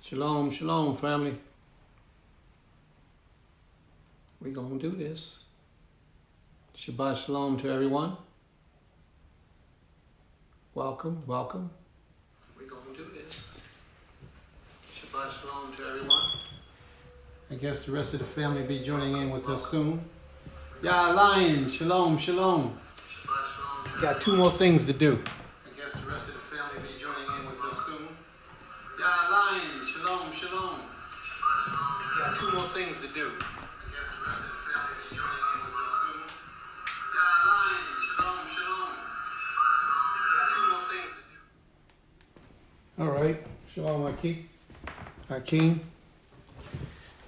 Shalom, shalom, family. We're going to do this. Shabbat shalom to everyone. Welcome, welcome. We're going to do this. Shabbat shalom to everyone. I guess the rest of the family will be joining in with us soon. Ya Lion, shalom, shalom. Got two more things to do. I guess the rest of the family will be joining in with us soon. Ya Lion, shalom, shalom. Got two more things to do. I guess the rest of the family will be joining in with us soon. Ya Lion, shalom, shalom. Got two more things to do. All right, shalom, Hakeem.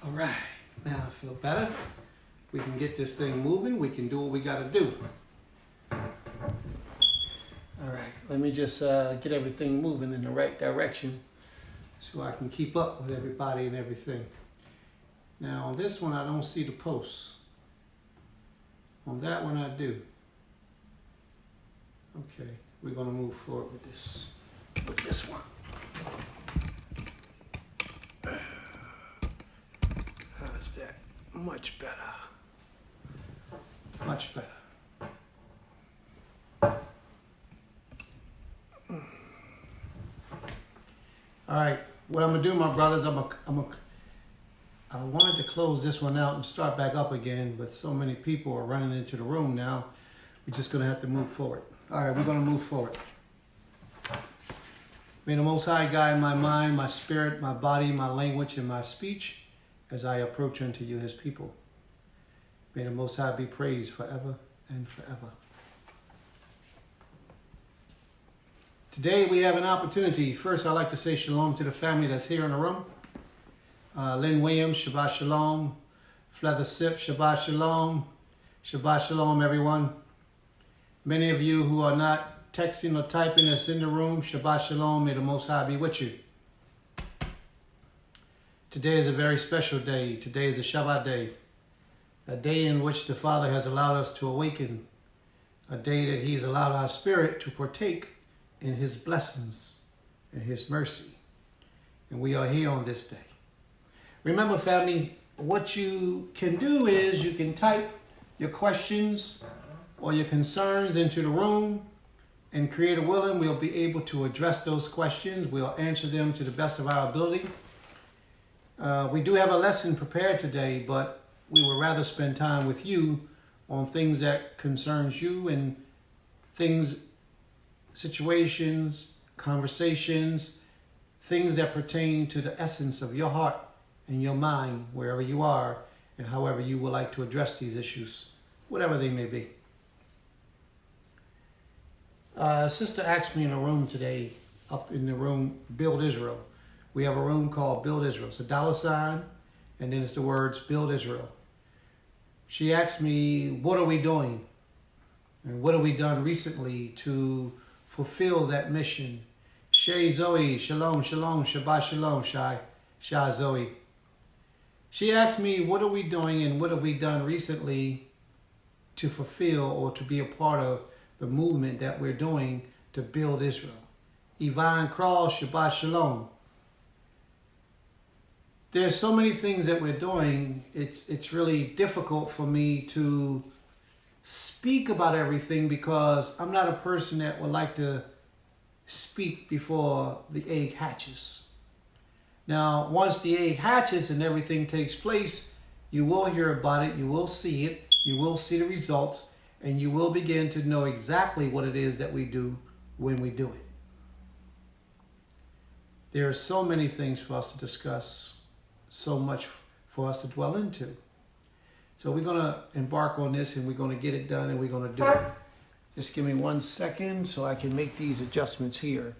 All right, now I feel better. We can get this thing moving. We can do what we got to do. All right, let me just get everything moving in the right direction so I can keep up with everybody and everything. Now, on this one, I don't see the posts. On that one, I do. Okay, we're going to move forward with this one. How's that? Much better. Much better. All right, what I'm gonna do, my brothers, I wanted to close this one out and start back up again, but so many people are running into the room now. We're just gonna have to move forward. All right, we're gonna move forward. May the Most High guide my mind, my spirit, my body, my language, and my speech as I approach unto you, his people. May the Most High be praised forever and forever. Today we have an opportunity. First, I'd like to say shalom to the family that's here in the room. Lynn Williams, Shabbat Shalom. Flether Sip, Shabbat Shalom. Shabbat Shalom, everyone. Many of you who are not texting or typing that's in the room, Shabbat Shalom. May the Most High be with you. Today is a very special day. Today is a Shabbat day. A day in which the Father has allowed us to awaken. A day that he has allowed our spirit to partake in his blessings and his mercy. And we are here on this day. Remember, family, what you can do is you can type your questions or your concerns into the room, and Creator willing, we'll be able to address those questions. We'll answer them to the best of our ability. We do have a lesson prepared today, but we would rather spend time with you on things that concerns you and things, situations, conversations, things that pertain to the essence of your heart and your mind, wherever you are, and however you would like to address these issues, whatever they may be. Sister asked me in a room today, up in the room, Build Israel. We have a room called Build Israel. It's a $, and then it's the words Build Israel. She asked me, what are we doing? And what have we done recently to fulfill that mission? Shay Zoe, shalom, shalom, Shabbat shalom, Shah Zoe. She asked me, what are we doing and what have we done recently to fulfill or to be a part of the movement that we're doing to build Israel? Yvonne Crawl, Shabbat shalom. There's so many things that we're doing, it's really difficult for me to speak about everything because I'm not a person that would like to speak before the egg hatches. Now, once the egg hatches and everything takes place, you will hear about it, you will see it, you will see the results, and you will begin to know exactly what it is that we do when we do it. There are so many things for us to discuss, so much for us to dwell into. So we're going to embark on this and we're going to get it done and we're going to do it. Just give me 1 second so I can make these adjustments here.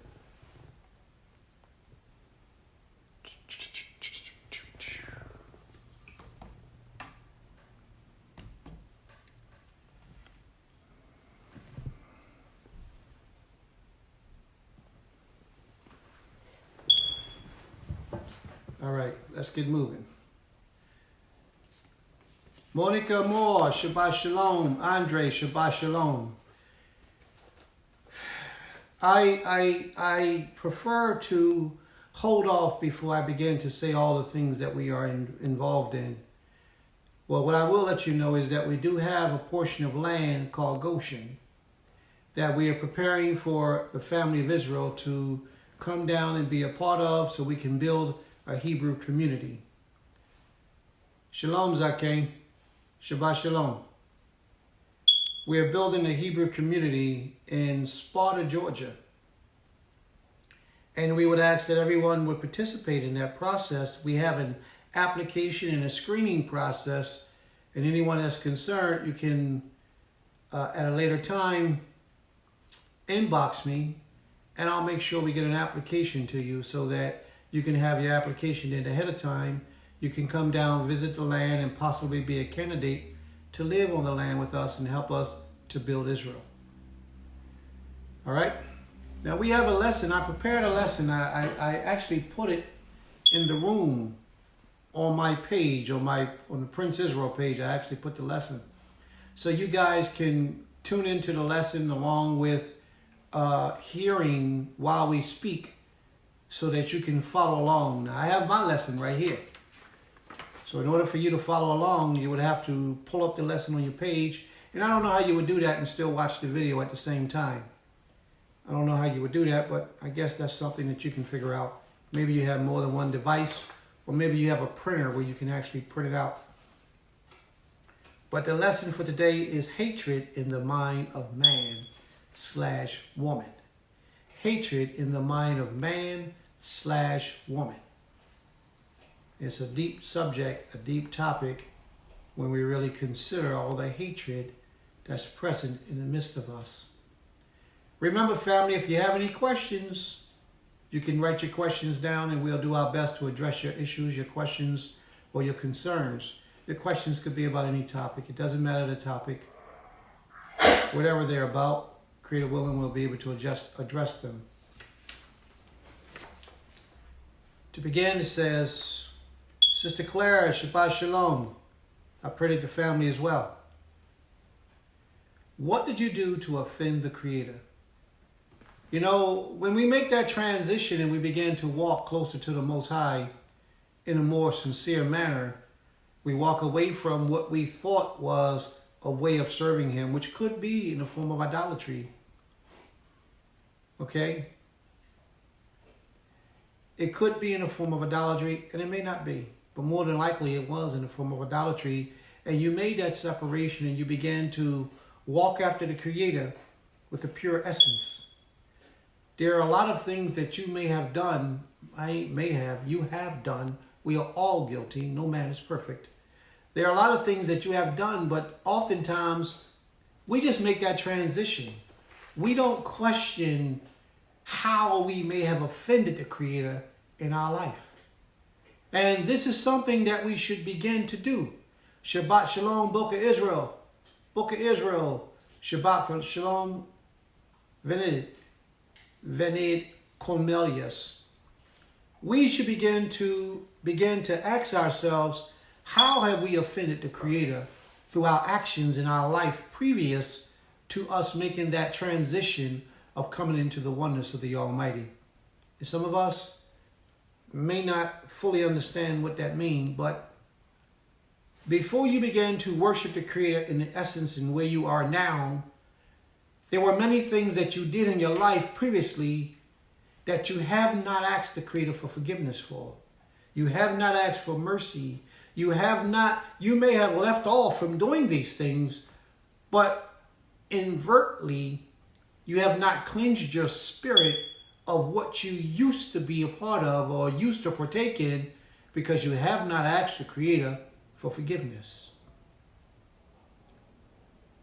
All right, let's get moving. Monica Moore, Shabbat Shalom. Andre, Shabbat Shalom. I prefer to hold off before I begin to say all the things that we are involved in. Well, what I will let you know is that we do have a portion of land called Goshen that we are preparing for the family of Israel to come down and be a part of so we can build a Hebrew community. Shalom, Zaken. Shabbat Shalom. We are building a Hebrew community in Sparta, Georgia. And we would ask that everyone would participate in that process. We have an application and a screening process. And anyone that's concerned, you can, at a later time, inbox me, and I'll make sure we get an application to you so that you can have your application in ahead of time. You can come down, visit the land, and possibly be a candidate to live on the land with us and help us to build Israel. All right? Now we have a lesson. I prepared a lesson. I actually put it in the room on my page, on the Prince Israel page. I actually put the lesson. So you guys can tune into the lesson along with hearing while we speak so that you can follow along. Now, I have my lesson right here. So in order for you to follow along, you would have to pull up the lesson on your page. And I don't know how you would do that and still watch the video at the same time. I don't know how you would do that, but I guess that's something that you can figure out. Maybe you have more than one device, or maybe you have a printer where you can actually print it out. But the lesson for today is hatred in the mind of man/woman. Hatred in the mind of man/woman. It's a deep subject, a deep topic when we really consider all the hatred that's present in the midst of us. Remember, family, if you have any questions, you can write your questions down and we'll do our best to address your issues, your questions, or your concerns. Your questions could be about any topic. It doesn't matter the topic. Whatever they're about, Creator willing, we'll be able to address them. To begin, it says, Sister Clara, Shabbat Shalom. I pray that the family as well. What did you do to offend the Creator? You know, when we make that transition and we begin to walk closer to the Most High in a more sincere manner, we walk away from what we thought was a way of serving Him, which could be in the form of idolatry. Okay? It could be in the form of idolatry, and it may not be. But more than likely, it was in the form of idolatry. And you made that separation, and you began to walk after the Creator with a pure essence. There are a lot of things that you may have done, you have done. We are all guilty. No man is perfect. There are a lot of things that you have done, but oftentimes we just make that transition. We don't question how we may have offended the Creator in our life. And this is something that we should begin to do. Shabbat Shalom, Book of Israel. Book of Israel. Shabbat Shalom, Venid Cornelius. We should begin to ask ourselves, how have we offended the Creator through our actions in our life previous to us making that transition of coming into the oneness of the Almighty? And some of us may not fully understand what that means, but before you began to worship the Creator in the essence and where you are now, there were many things that you did in your life previously that you have not asked the Creator for forgiveness for. You have not asked for mercy. You may have left off from doing these things, but inadvertently, you have not cleansed your spirit of what you used to be a part of or used to partake in because you have not asked the Creator for forgiveness.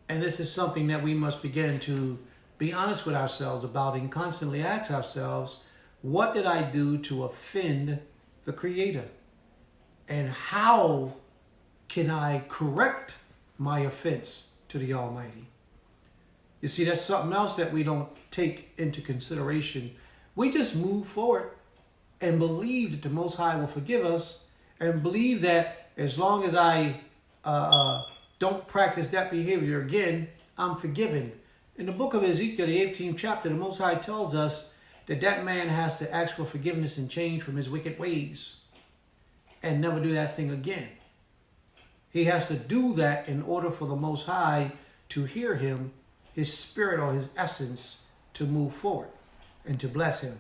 And this is something that we must begin to be honest with ourselves about and constantly ask ourselves, what did I do to offend the Creator? And how can I correct my offense to the Almighty? You see, that's something else that we don't take into consideration. We just move forward and believe that the Most High will forgive us and believe that as long as I don't practice that behavior again, I'm forgiven. In the book of Ezekiel, the 18th chapter, the Most High tells us that man has to ask for forgiveness and change from his wicked ways and never do that thing again. He has to do that in order for the Most High to hear him, his spirit or his essence, to move forward and to bless him.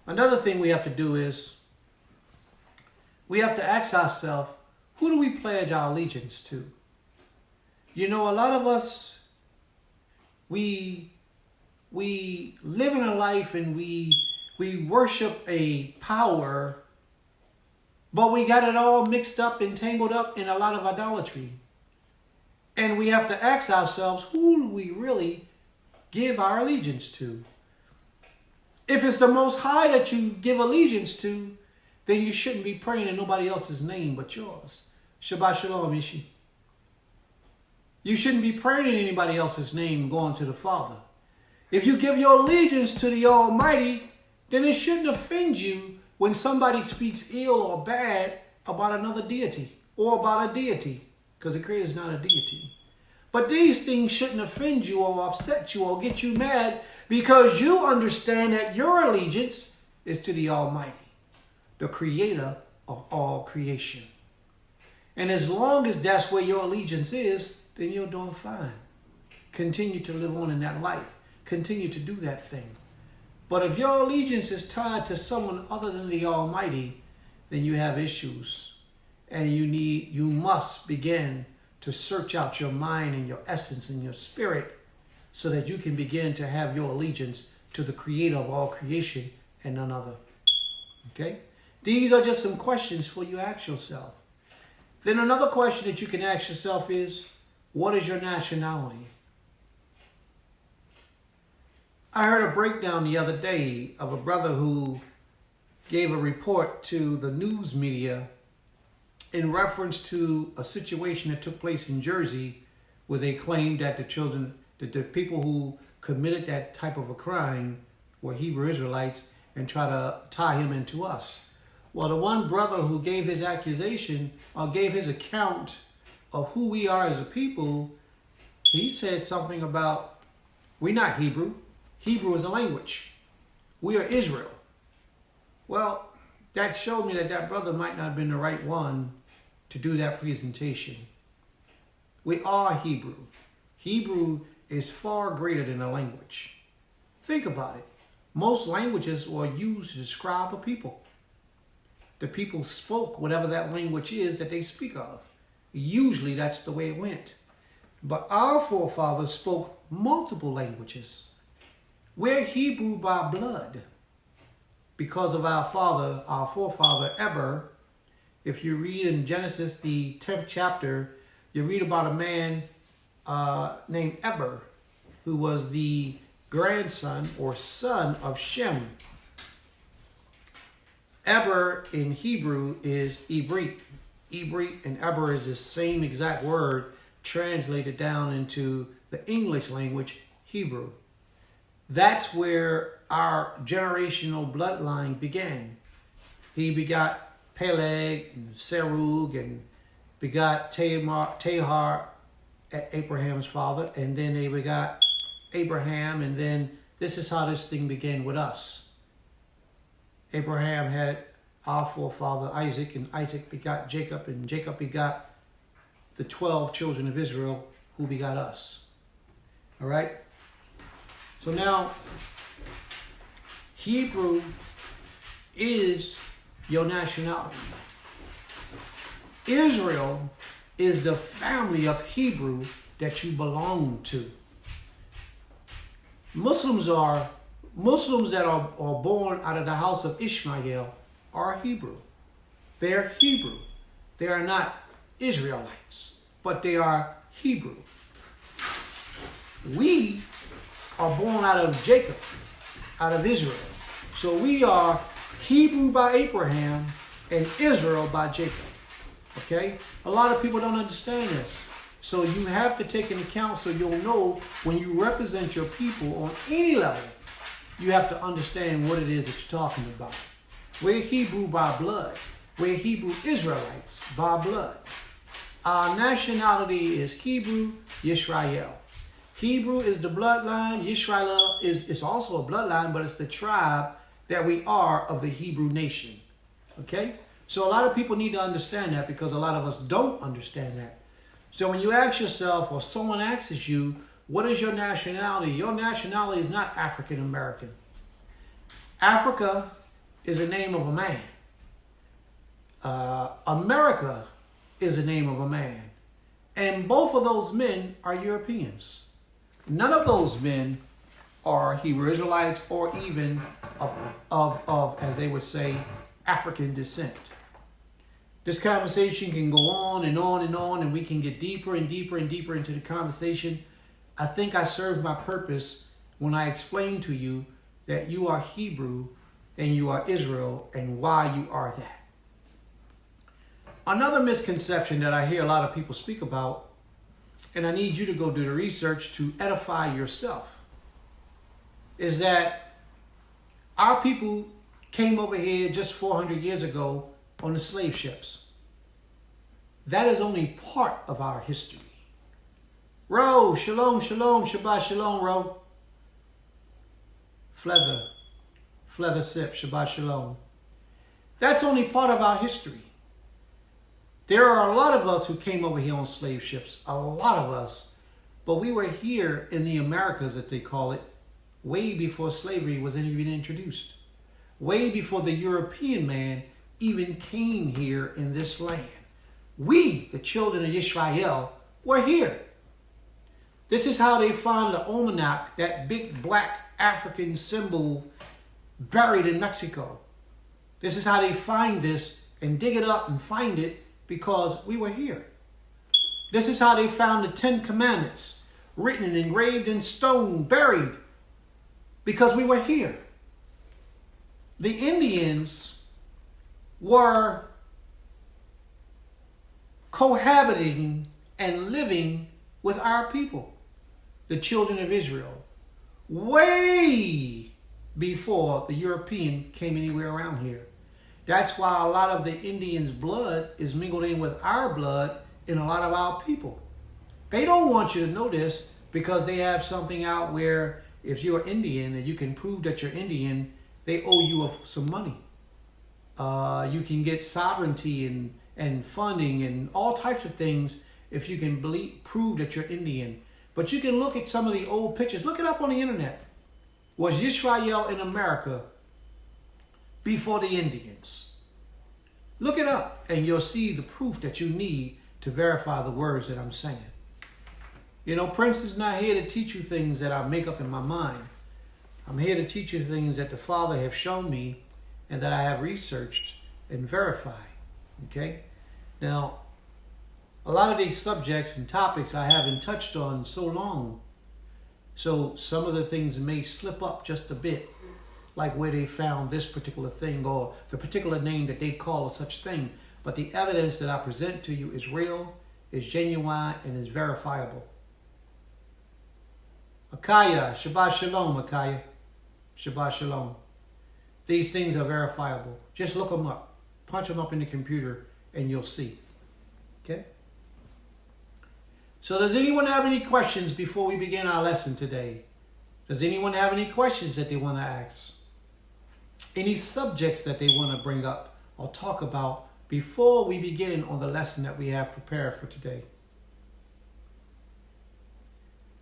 Another thing we have to do is we have to ask ourselves, who do we pledge our allegiance to? You know, a lot of us, we live in a life and we worship a power, but we got it all mixed up and tangled up in a lot of idolatry. And we have to ask ourselves, who do we really give our allegiance to? If it's the Most High that you give allegiance to, then you shouldn't be praying in nobody else's name but yours. Shabbat Shalom, Ishi. You shouldn't be praying in anybody else's name going to the Father. If you give your allegiance to the Almighty, then it shouldn't offend you when somebody speaks ill or bad about another deity or about a deity, because the Creator is not a deity. But these things shouldn't offend you or upset you or get you mad, because you understand that your allegiance is to the Almighty, the Creator of all creation. And as long as that's where your allegiance is, then you're doing fine. Continue to live on in that life. Continue to do that thing. But if your allegiance is tied to someone other than the Almighty, then you have issues. And you must begin to search out your mind and your essence and your spirit so that you can begin to have your allegiance to the Creator of all creation and none other. Okay? These are just some questions for you to ask yourself. Then another question that you can ask yourself is, what is your nationality? I heard a breakdown the other day of a brother who gave a report to the news media in reference to a situation that took place in Jersey where they claimed that the people who committed that type of a crime were Hebrew Israelites and try to tie him into us. Well, the one brother who gave his accusation or gave his account of who we are as a people, he said something about, we're not Hebrew. Hebrew is a language. We are Israel. Well, that showed me that brother might not have been the right one to do that presentation. We are Hebrew. Hebrew is far greater than a language. Think about it. Most languages were used to describe a people. The people spoke whatever that language is that they speak of. Usually that's the way it went. But our forefathers spoke multiple languages. We're Hebrew by blood because of our forefather Eber. If you read in Genesis, the 10th chapter, you read about a man named Eber, who was the grandson or son of Shem. Eber in Hebrew is Ibrit. Ibrit and Eber is the same exact word translated down into the English language, Hebrew. That's where our generational bloodline began. He begot Peleg and Serug and begot Tahar, Abraham's father, and then they begot Abraham, and then this is how this thing began with us. Abraham had our forefather Isaac, and Isaac begot Jacob, and Jacob begot the 12 children of Israel who begot us. All right? So now, Hebrew is your nationality. Israel is the family of Hebrew that you belong to. Muslims that are born out of the house of Ishmael are Hebrew. They are Hebrew. They are not Israelites, but they are Hebrew. We are born out of Jacob, out of Israel. So we are Hebrew by Abraham and Israel by Jacob. Okay? A lot of people don't understand this. So you have to take into account so you'll know when you represent your people on any level, you have to understand what it is that you're talking about. We're Hebrew by blood. We're Hebrew Israelites by blood. Our nationality is Hebrew Yisrael. Hebrew is the bloodline. Yisrael is also a bloodline, but it's the tribe that we are of the Hebrew nation. Okay? So a lot of people need to understand that, because a lot of us don't understand that. So when you ask yourself, or someone asks you, what is your nationality? Your nationality is not African American. Africa is the name of a man. America is the name of a man. And both of those men are Europeans. None of those men are Hebrew Israelites, or even of as they would say, African descent. This conversation can go on and on and on, and we can get deeper and deeper and deeper into the conversation. I think I served my purpose when I explained to you that you are Hebrew and you are Israel, and why you are that. Another misconception that I hear a lot of people speak about, and I need you to go do the research to edify yourself, is that our people came over here just 400 years ago on the slave ships. That is only part of our history. Ro, shalom, shalom, Shabbat shalom, Ro. Flether sip, Shabbat shalom. That's only part of our history. There are a lot of us who came over here on slave ships, a lot of us, but we were here in the Americas, that they call it, way before slavery was even introduced. Way before the European man even came here in this land. We, the children of Israel, were here. This is how they find the almanac, that big black African symbol buried in Mexico. This is how they find this and dig it up and find it, because we were here. This is how they found the 10 Commandments written and engraved in stone, buried, because we were here. The Indians were cohabiting and living with our people, the children of Israel, way before the European came anywhere around here. That's why a lot of the Indians' blood is mingled in with our blood in a lot of our people. They don't want you to know this, because they have something out where if you're Indian and you can prove that you're Indian, they owe you some money. You can get sovereignty and funding and all types of things if you can prove that you're Indian. But you can look at some of the old pictures. Look it up on the internet. Was Yisrael in America before the Indians? Look it up and you'll see the proof that you need to verify the words that I'm saying. You know, Prince is not here to teach you things that I make up in my mind. I'm here to teach you things that the Father have shown me and that I have researched and verified. Okay? Now, a lot of these subjects and topics I haven't touched on so long. So some of the things may slip up just a bit, like where they found this particular thing or the particular name that they call a such thing. But the evidence that I present to you is real, is genuine, and is verifiable. Akaya, Shabbat Shalom, Akaya. Shabbat Shalom. These things are verifiable. Just look them up. Punch them up in the computer and you'll see. Okay? So does anyone have any questions before we begin our lesson today? Does anyone have any questions that they want to ask? Any subjects that they want to bring up or talk about before we begin on the lesson that we have prepared for today?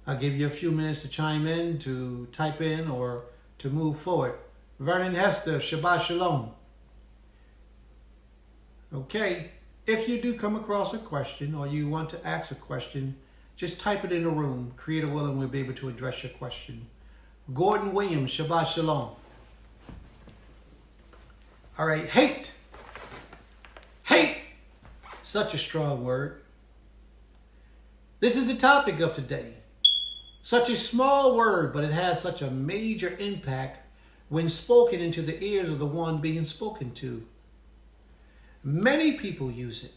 I'll give you a few minutes to chime in, to type in, or to move forward. Vernon Hester, Shabbat Shalom. Okay, if you do come across a question or you want to ask a question, just type it in the room. Creator willing, we'll be able to address your question. Gordon Williams, Shabbat Shalom. All right, hate. Hate. Such a strong word. This is the topic of today. Such a small word, but it has such a major impact when spoken into the ears of the one being spoken to. Many people use it,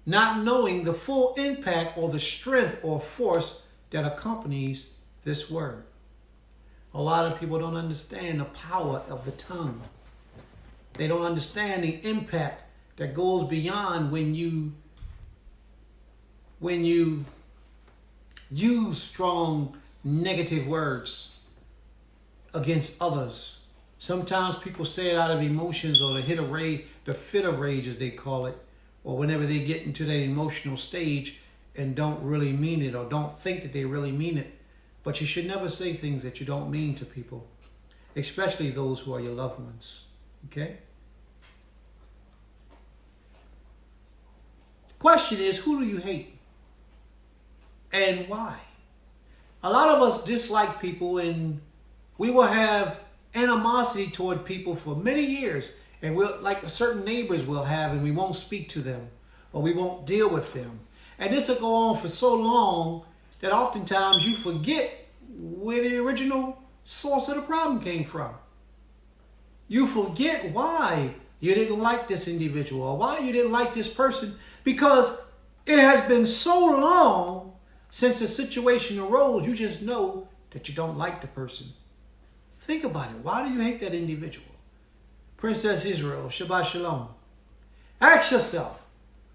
not knowing the full impact or the strength or force that accompanies this word. A lot of people don't understand the power of the tongue. They don't understand the impact that goes beyond when you use strong negative words against others. Sometimes people say it out of emotions or the fit of rage as they call it, or whenever they get into that emotional stage and don't really mean it or don't think that they really mean it. But you should never say things that you don't mean to people, especially those who are your loved ones. Okay? The question is, who do you hate? And why? A lot of us dislike people, and we will have animosity toward people for many years, and we'll, like certain neighbors will have, and we won't speak to them or we won't deal with them. And this will go on for so long that oftentimes you forget where the original source of the problem came from. You forget why you didn't like this individual or why you didn't like this person, because it has been so long since the situation arose. You just know that you don't like the person. Think about it. Why do you hate that individual? Princess Israel, Shabbat Shalom. Ask yourself,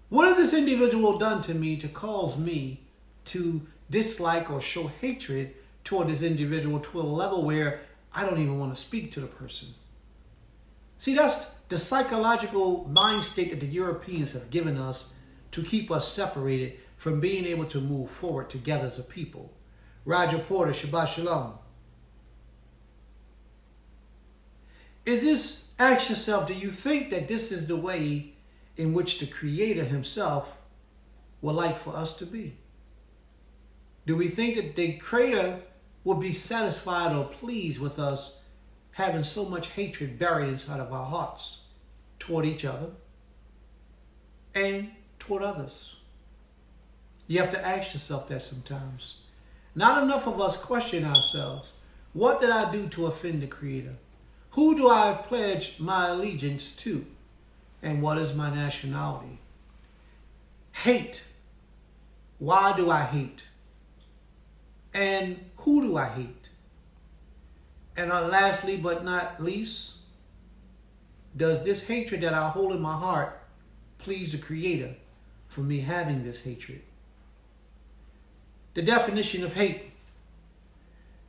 what has this individual done to me to cause me to dislike or show hatred toward this individual to a level where I don't even want to speak to the person? See, that's the psychological mind state that the Europeans have given us to keep us separated from being able to move forward together as a people. Roger Porter, Shabbat Shalom. Ask yourself, do you think that this is the way in which the Creator himself would like for us to be? Do we think that the Creator would be satisfied or pleased with us having so much hatred buried inside of our hearts toward each other and toward others? You have to ask yourself that sometimes. Not enough of us question ourselves. What did I do to offend the Creator? Who do I pledge my allegiance to? And what is my nationality? Hate. Why do I hate? And who do I hate? And lastly but not least, does this hatred that I hold in my heart please the Creator for me having this hatred? The definition of hate: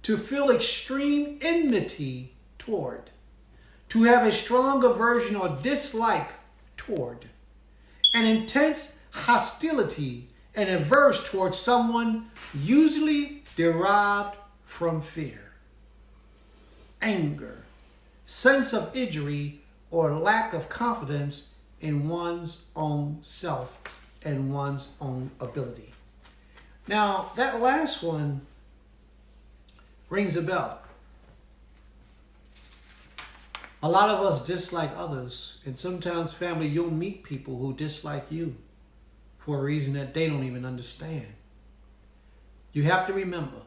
to feel extreme enmity toward, to have a strong aversion or dislike toward, an intense hostility and averse towards someone, usually derived from fear, anger, sense of injury, or lack of confidence in one's own self and one's own ability. Now, that last one rings a bell. A lot of us dislike others, and sometimes, family, you'll meet people who dislike you for a reason that they don't even understand. You have to remember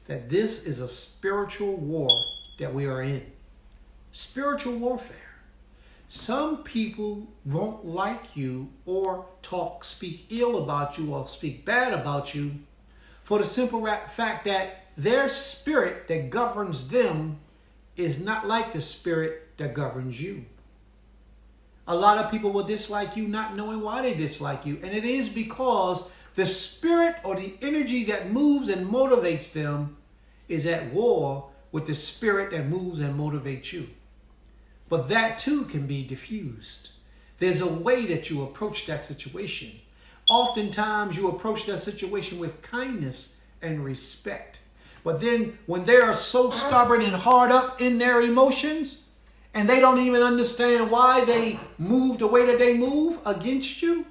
that this is a spiritual war that we are in. Spiritual warfare. Some people won't like you or speak ill about you or speak bad about you for the simple fact that their spirit that governs them is not like the spirit that governs you. A lot of people will dislike you not knowing why they dislike you. And it is because the spirit or the energy that moves and motivates them is at war with the spirit that moves and motivates you. But that too can be diffused. There's a way that you approach that situation. Oftentimes you approach that situation with kindness and respect. But then when they are so stubborn and hard up in their emotions, and they don't even understand why they move the way that they move against you,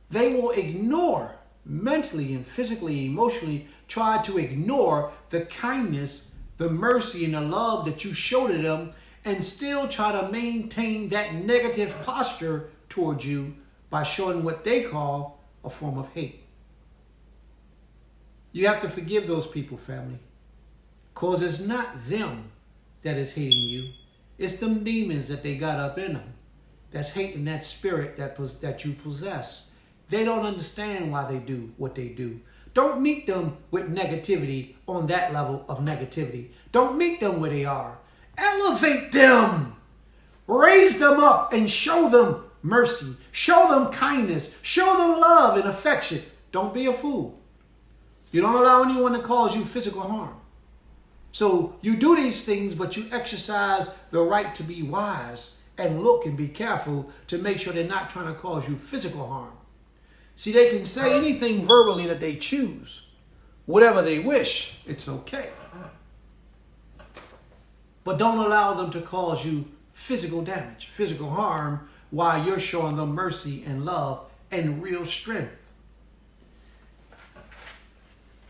they will ignore, mentally and physically, emotionally, try to ignore the kindness, the mercy, and the love that you show to them, and still try to maintain that negative posture towards you by showing what they call a form of hate. You have to forgive those people, family, because it's not them that is hating you. It's them demons that they got up in them that's hating that spirit that you possess. They don't understand why they do what they do. Don't meet them with negativity on that level of negativity. Don't meet them where they are. Elevate them. Raise them up and show them mercy. Show them kindness. Show them love and affection. Don't be a fool. You don't allow anyone to cause you physical harm. So you do these things, but you exercise the right to be wise and look and be careful to make sure they're not trying to cause you physical harm. See, they can say anything verbally that they choose. Whatever they wish, it's okay. But don't allow them to cause you physical damage, physical harm, while you're showing them mercy and love and real strength.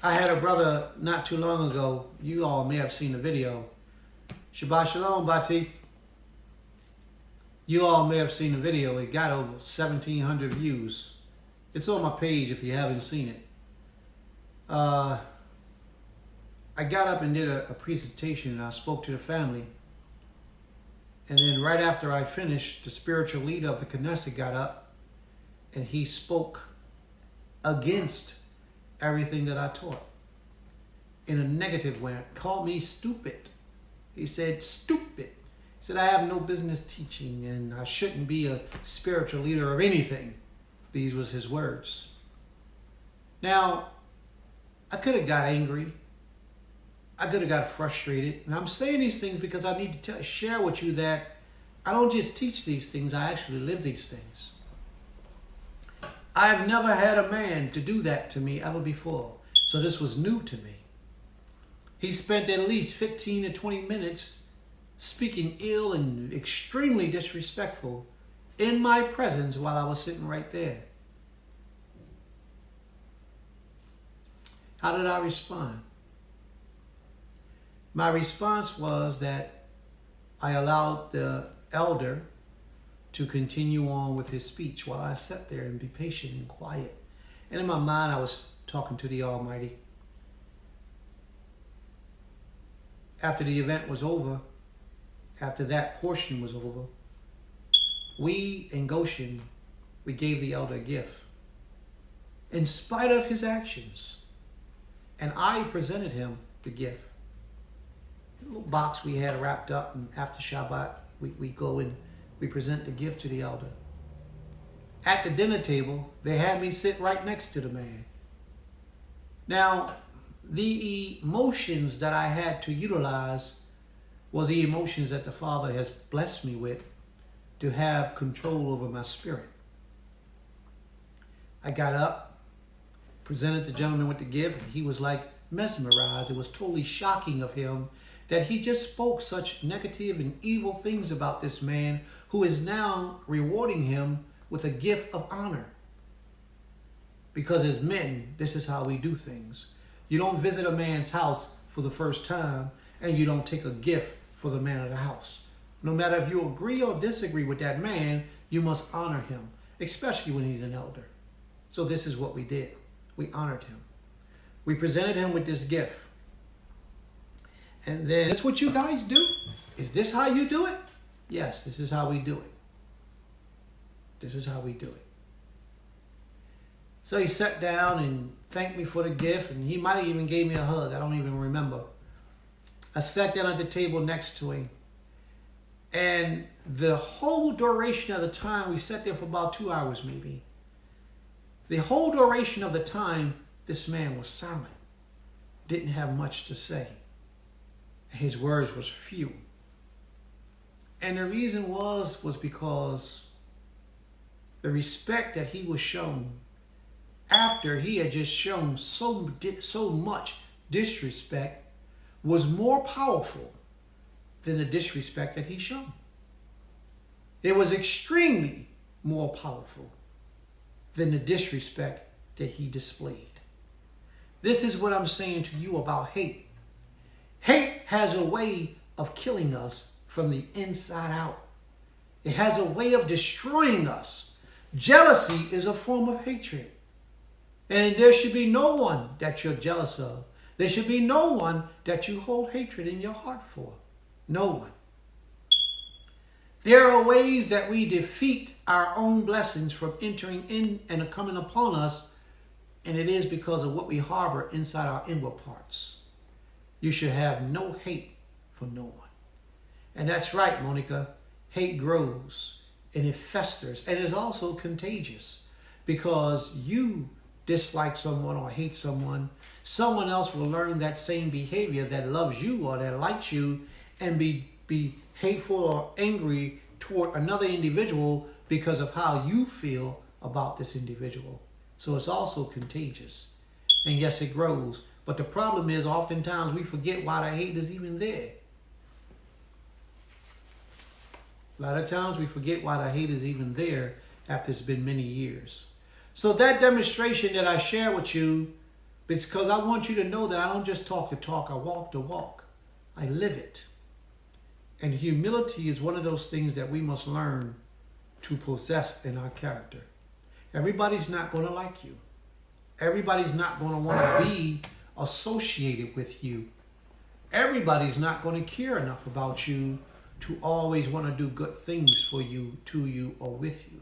I had a brother not too long ago. You all may have seen the video. Shabbat Shalom, Bati. You all may have seen the video. It got over 1,700 views. It's on my page if you haven't seen it. I got up and did a presentation, and I spoke to the family. And then right after I finished, the spiritual leader of the Knesset got up, and he spoke against everything that I taught in a negative way. Called me stupid. He said, stupid. He said, I have no business teaching, and I shouldn't be a spiritual leader of anything. These was his words. Now, I could have got angry. I could have got frustrated. And I'm saying these things because I need to share with you that I don't just teach these things, I actually live these things. I've never had a man to do that to me ever before. So this was new to me. He spent at least 15 to 20 minutes speaking ill and extremely disrespectful in my presence while I was sitting right there. How did I respond? My response was that I allowed the elder to continue on with his speech while I sat there and be patient and quiet. And in my mind, I was talking to the Almighty. After the event was over, after that portion was over, we in Goshen, we gave the elder a gift. In spite of his actions. And I presented him the gift. A little box we had wrapped up, and after Shabbat, we go and we present the gift to the elder. At the dinner table, they had me sit right next to the man. Now, the emotions that I had to utilize was the emotions that the Father has blessed me with to have control over my spirit. I got up, presented the gentleman with the gift, and he was like mesmerized. It was totally shocking of him that he just spoke such negative and evil things about this man who is now rewarding him with a gift of honor. Because as men, this is how we do things. You don't visit a man's house for the first time and you don't take a gift for the man of the house. No matter if you agree or disagree with that man, you must honor him, especially when he's an elder. So this is what we did. We honored him. We presented him with this gift. And then, that's what you guys do? Is this how you do it? Yes, this is how we do it. This is how we do it. So he sat down and thanked me for the gift, and he might have even gave me a hug. I don't even remember. I sat down at the table next to him. And the whole duration of the time, we sat there for about 2 hours maybe. The whole duration of the time, this man was silent. Didn't have much to say. His words was few. And the reason was because the respect that he was shown after he had just shown so much disrespect was more powerful than the disrespect that he shown. It was extremely more powerful than the disrespect that he displayed. This is what I'm saying to you about hate. Hate has a way of killing us from the inside out. It has a way of destroying us. Jealousy is a form of hatred. And there should be no one that you're jealous of. There should be no one that you hold hatred in your heart for. No one. There are ways that we defeat our own blessings from entering in and coming upon us, and it is because of what we harbor inside our inward parts. You should have no hate for no one. And that's right, Monica. Hate grows and it festers and is also contagious because you dislike someone or hate someone. someone else will learn that same behavior that loves you or that likes you and be hateful or angry toward another individual because of how you feel about this individual. So it's also contagious. And yes, it grows. But the problem is oftentimes we forget why the hate is even there. A lot of times we forget why the hate is even there after it's been many years. So that demonstration that I share with you, it's because I want you to know that I don't just talk the talk, I walk the walk. I live it. And humility is one of those things that we must learn to possess in our character. Everybody's not going to like you. Everybody's not going to want to be associated with you. Everybody's not going to care enough about you to always want to do good things for you, to you, or with you.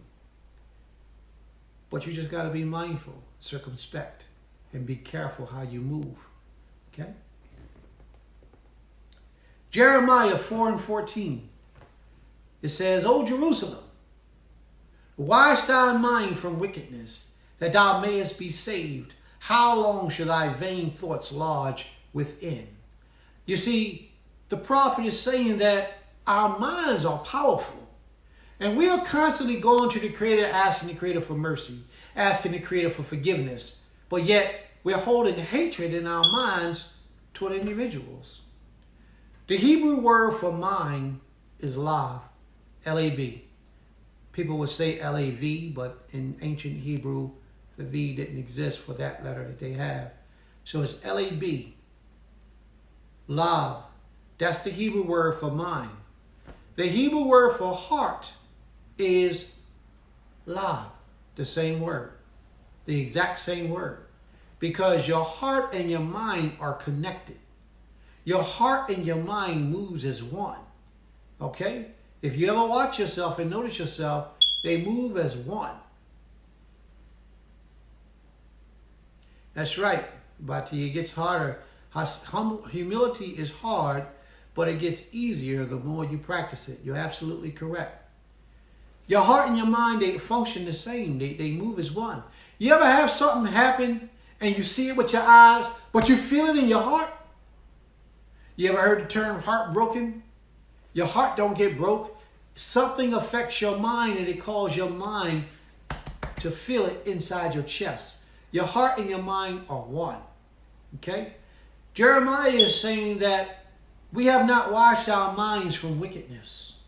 But you just got to be mindful, circumspect, and be careful how you move. Okay? Jeremiah 4:14. It says, O Jerusalem, wash thy mind from wickedness, that thou mayest be saved. How long shall thy vain thoughts lodge within? You see, the prophet is saying that our minds are powerful. And we are constantly going to the Creator, asking the Creator for mercy, asking the Creator for forgiveness. But yet, we're holding hatred in our minds toward individuals. The Hebrew word for mind is lav, L-A-V. People would say L-A-V, but in ancient Hebrew, the V didn't exist for that letter that they have. So it's L-A-B, lav. That's the Hebrew word for mind. The Hebrew word for heart is lav, the same word, the exact same word. Because your heart and your mind are connected. Your heart and your mind moves as one. Okay? If you ever watch yourself and notice yourself, they move as one. That's right, Bati. It gets harder. Humility is hard, but it gets easier the more you practice it. You're absolutely correct. Your heart and your mind, they function the same. They move as one. You ever have something happen and you see it with your eyes, but you feel it in your heart? You ever heard the term heartbroken? Your heart don't get broke. Something affects your mind and it calls your mind to feel it inside your chest. Your heart and your mind are one. Okay? Jeremiah is saying that we have not washed our minds from wickedness.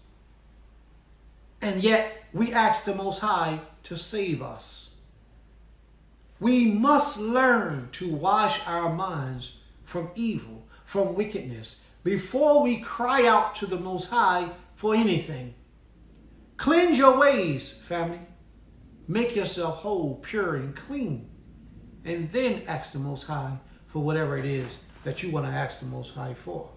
And yet we ask the Most High to save us. We must learn to wash our minds from evil, from wickedness, before we cry out to the Most High for anything. Cleanse your ways, family. Make yourself whole, pure, and clean. And then ask the Most High for whatever it is that you want to ask the Most High for.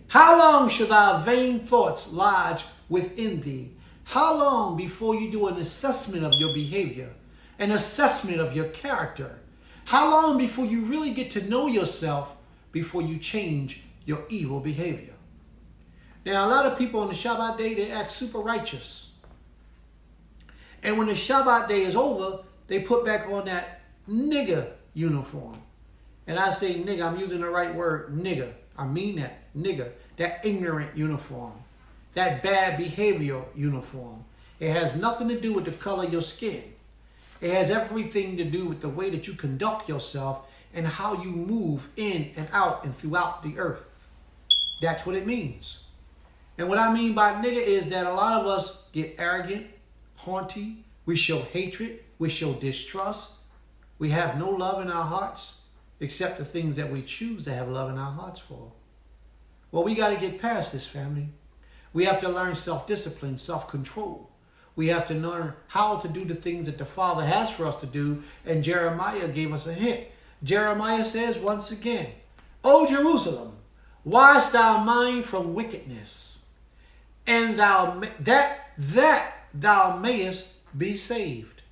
How long shall thy vain thoughts lodge within thee? How long before you do an assessment of your behavior, an assessment of your character? How long before you really get to know yourself before you change your evil behavior? Now, a lot of people on the Shabbat day, they act super righteous. And when the Shabbat day is over, they put back on that nigger uniform. And I say nigger, I'm using the right word, nigger. I mean that, nigger. That ignorant uniform. That bad behavior uniform. It has nothing to do with the color of your skin. It has everything to do with the way that you conduct yourself and how you move in and out and throughout the earth. That's what it means. And what I mean by nigger is that a lot of us get arrogant, haughty. We show hatred. We show distrust. We have no love in our hearts except the things that we choose to have love in our hearts for. Well, we got to get past this, family. We have to learn self-discipline, self-control. We have to learn how to do the things that the Father has for us to do. And Jeremiah gave us a hint. Jeremiah says once again, O Jerusalem, wash thy mind from wickedness, and that thou mayest be saved.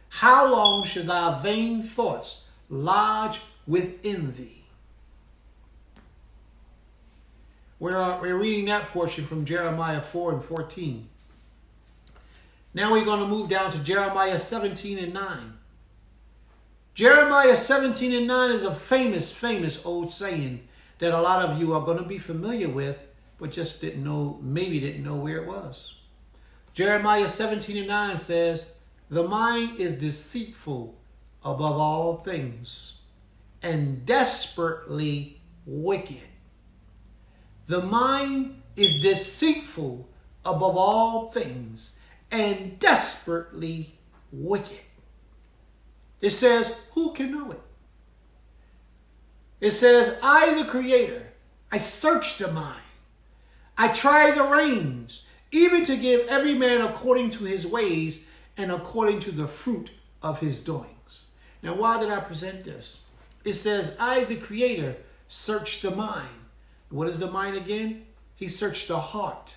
How long shall thy vain thoughts lodge within thee? We're reading that portion from Jeremiah 4:14. Now we're going to move down to Jeremiah 17:9. Jeremiah 17:9 is a famous old saying that a lot of you are going to be familiar with, but just maybe didn't know where it was. Jeremiah 17:9 says, the mind is deceitful above all things and desperately wicked. The mind is deceitful above all things and desperately wicked. It says, who can know it? It says, I, the Creator, I search the mind. I try the reins, even to give every man according to his ways and according to the fruit of his doings. Now, why did I present this? It says, I, the Creator, search the mind. What is the mind again? He searched the heart.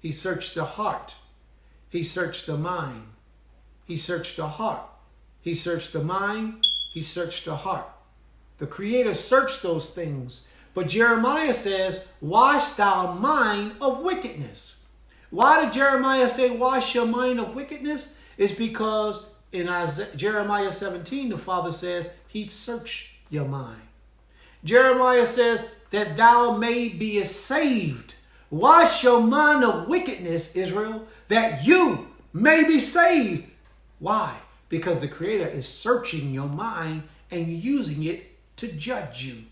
He searched the heart. He searched the mind. He searched the heart. He searched the mind. He searched the heart. The Creator searched those things. But Jeremiah says, wash thou mind of wickedness. Why did Jeremiah say, wash your mind of wickedness? It's because in Jeremiah 17, the Father says, he searched your mind. Jeremiah says, that thou may be saved. Wash your mind of wickedness, Israel, that you may be saved. Why? Because the Creator is searching your mind and using it to judge you.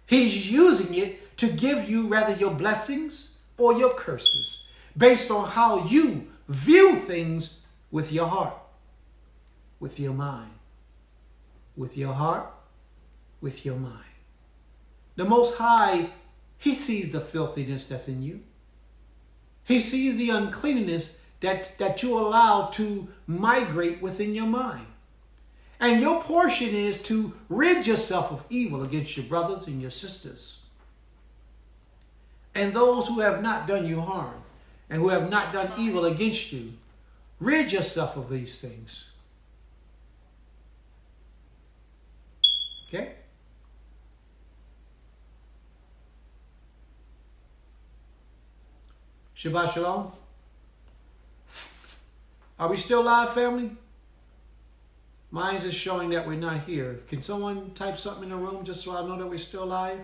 He's using it to give you rather your blessings or your curses based on how you view things with your heart, with your mind, with your heart, with your mind. The Most High, he sees the filthiness that's in you. He sees the uncleanness that you allow to migrate within your mind. And your portion is to rid yourself of evil against your brothers and your sisters. And those who have not done you harm and who have not done evil against you, rid yourself of these things. Okay? Shabbat Shalom. Are we still live, family? Mine's is showing that we're not here. Can someone type something in the room just so I know that we're still live?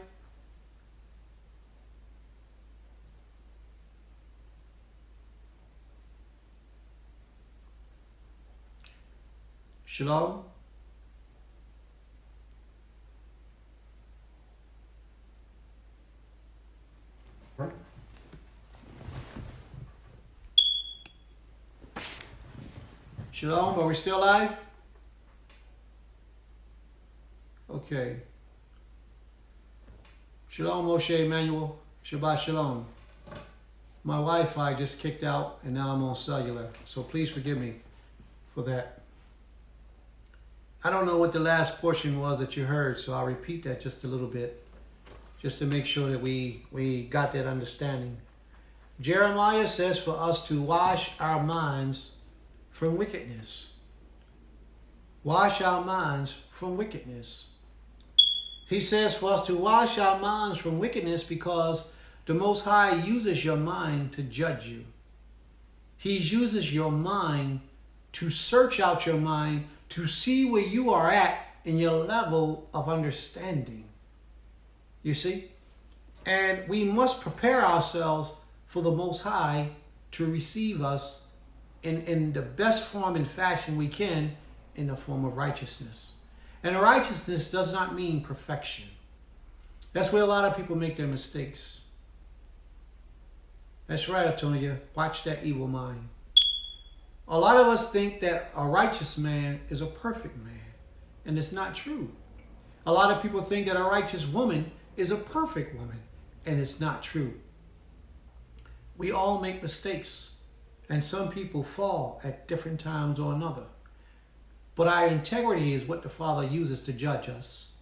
Shalom. Shalom, are we still live? Okay. Shalom, Moshe Emmanuel. Shabbat Shalom. My Wi-Fi just kicked out and now I'm on cellular. So please forgive me for that. I don't know what the last portion was that you heard, so I'll repeat that just a little bit, just to make sure that we got that understanding. Jeremiah says for us to wash our minds from wickedness. Wash our minds from wickedness. He says for us to wash our minds from wickedness because the Most High uses your mind to judge you. He uses your mind to search out your mind to see where you are at in your level of understanding. You see? And we must prepare ourselves for the Most High to receive us in the best form and fashion we can in the form of righteousness. And righteousness does not mean perfection. That's where a lot of people make their mistakes. That's right, Antonia. Watch that evil mind. A lot of us think that a righteous man is a perfect man, and it's not true. A lot of people think that a righteous woman is a perfect woman, and it's not true. We all make mistakes, and some people fall at different times or another. But our integrity is what the Father uses to judge us.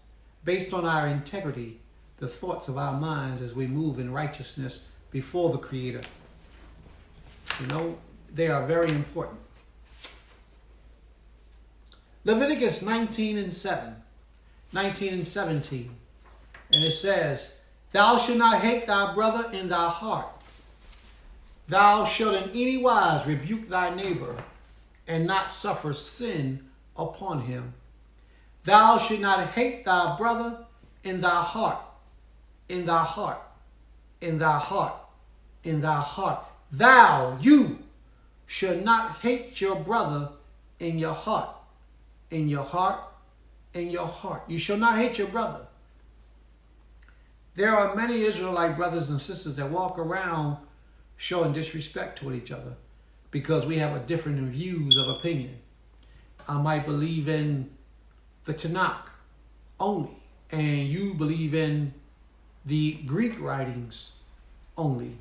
Based on our integrity, the thoughts of our minds as we move in righteousness before the Creator. You know, they are very important. Leviticus 19 and 17. And it says, thou shalt not hate thy brother in thy heart. Thou shalt in any wise rebuke thy neighbor and not suffer sin upon him. Thou should not hate thy brother in thy heart, in thy heart, in thy heart, in thy heart. You should not hate your brother in your heart, in your heart, in your heart. You shall not hate your brother. There are many Israelite brothers and sisters that walk around showing disrespect toward each other because we have a different views of opinion. I might believe in the Tanakh only, and you believe in the Greek writings only.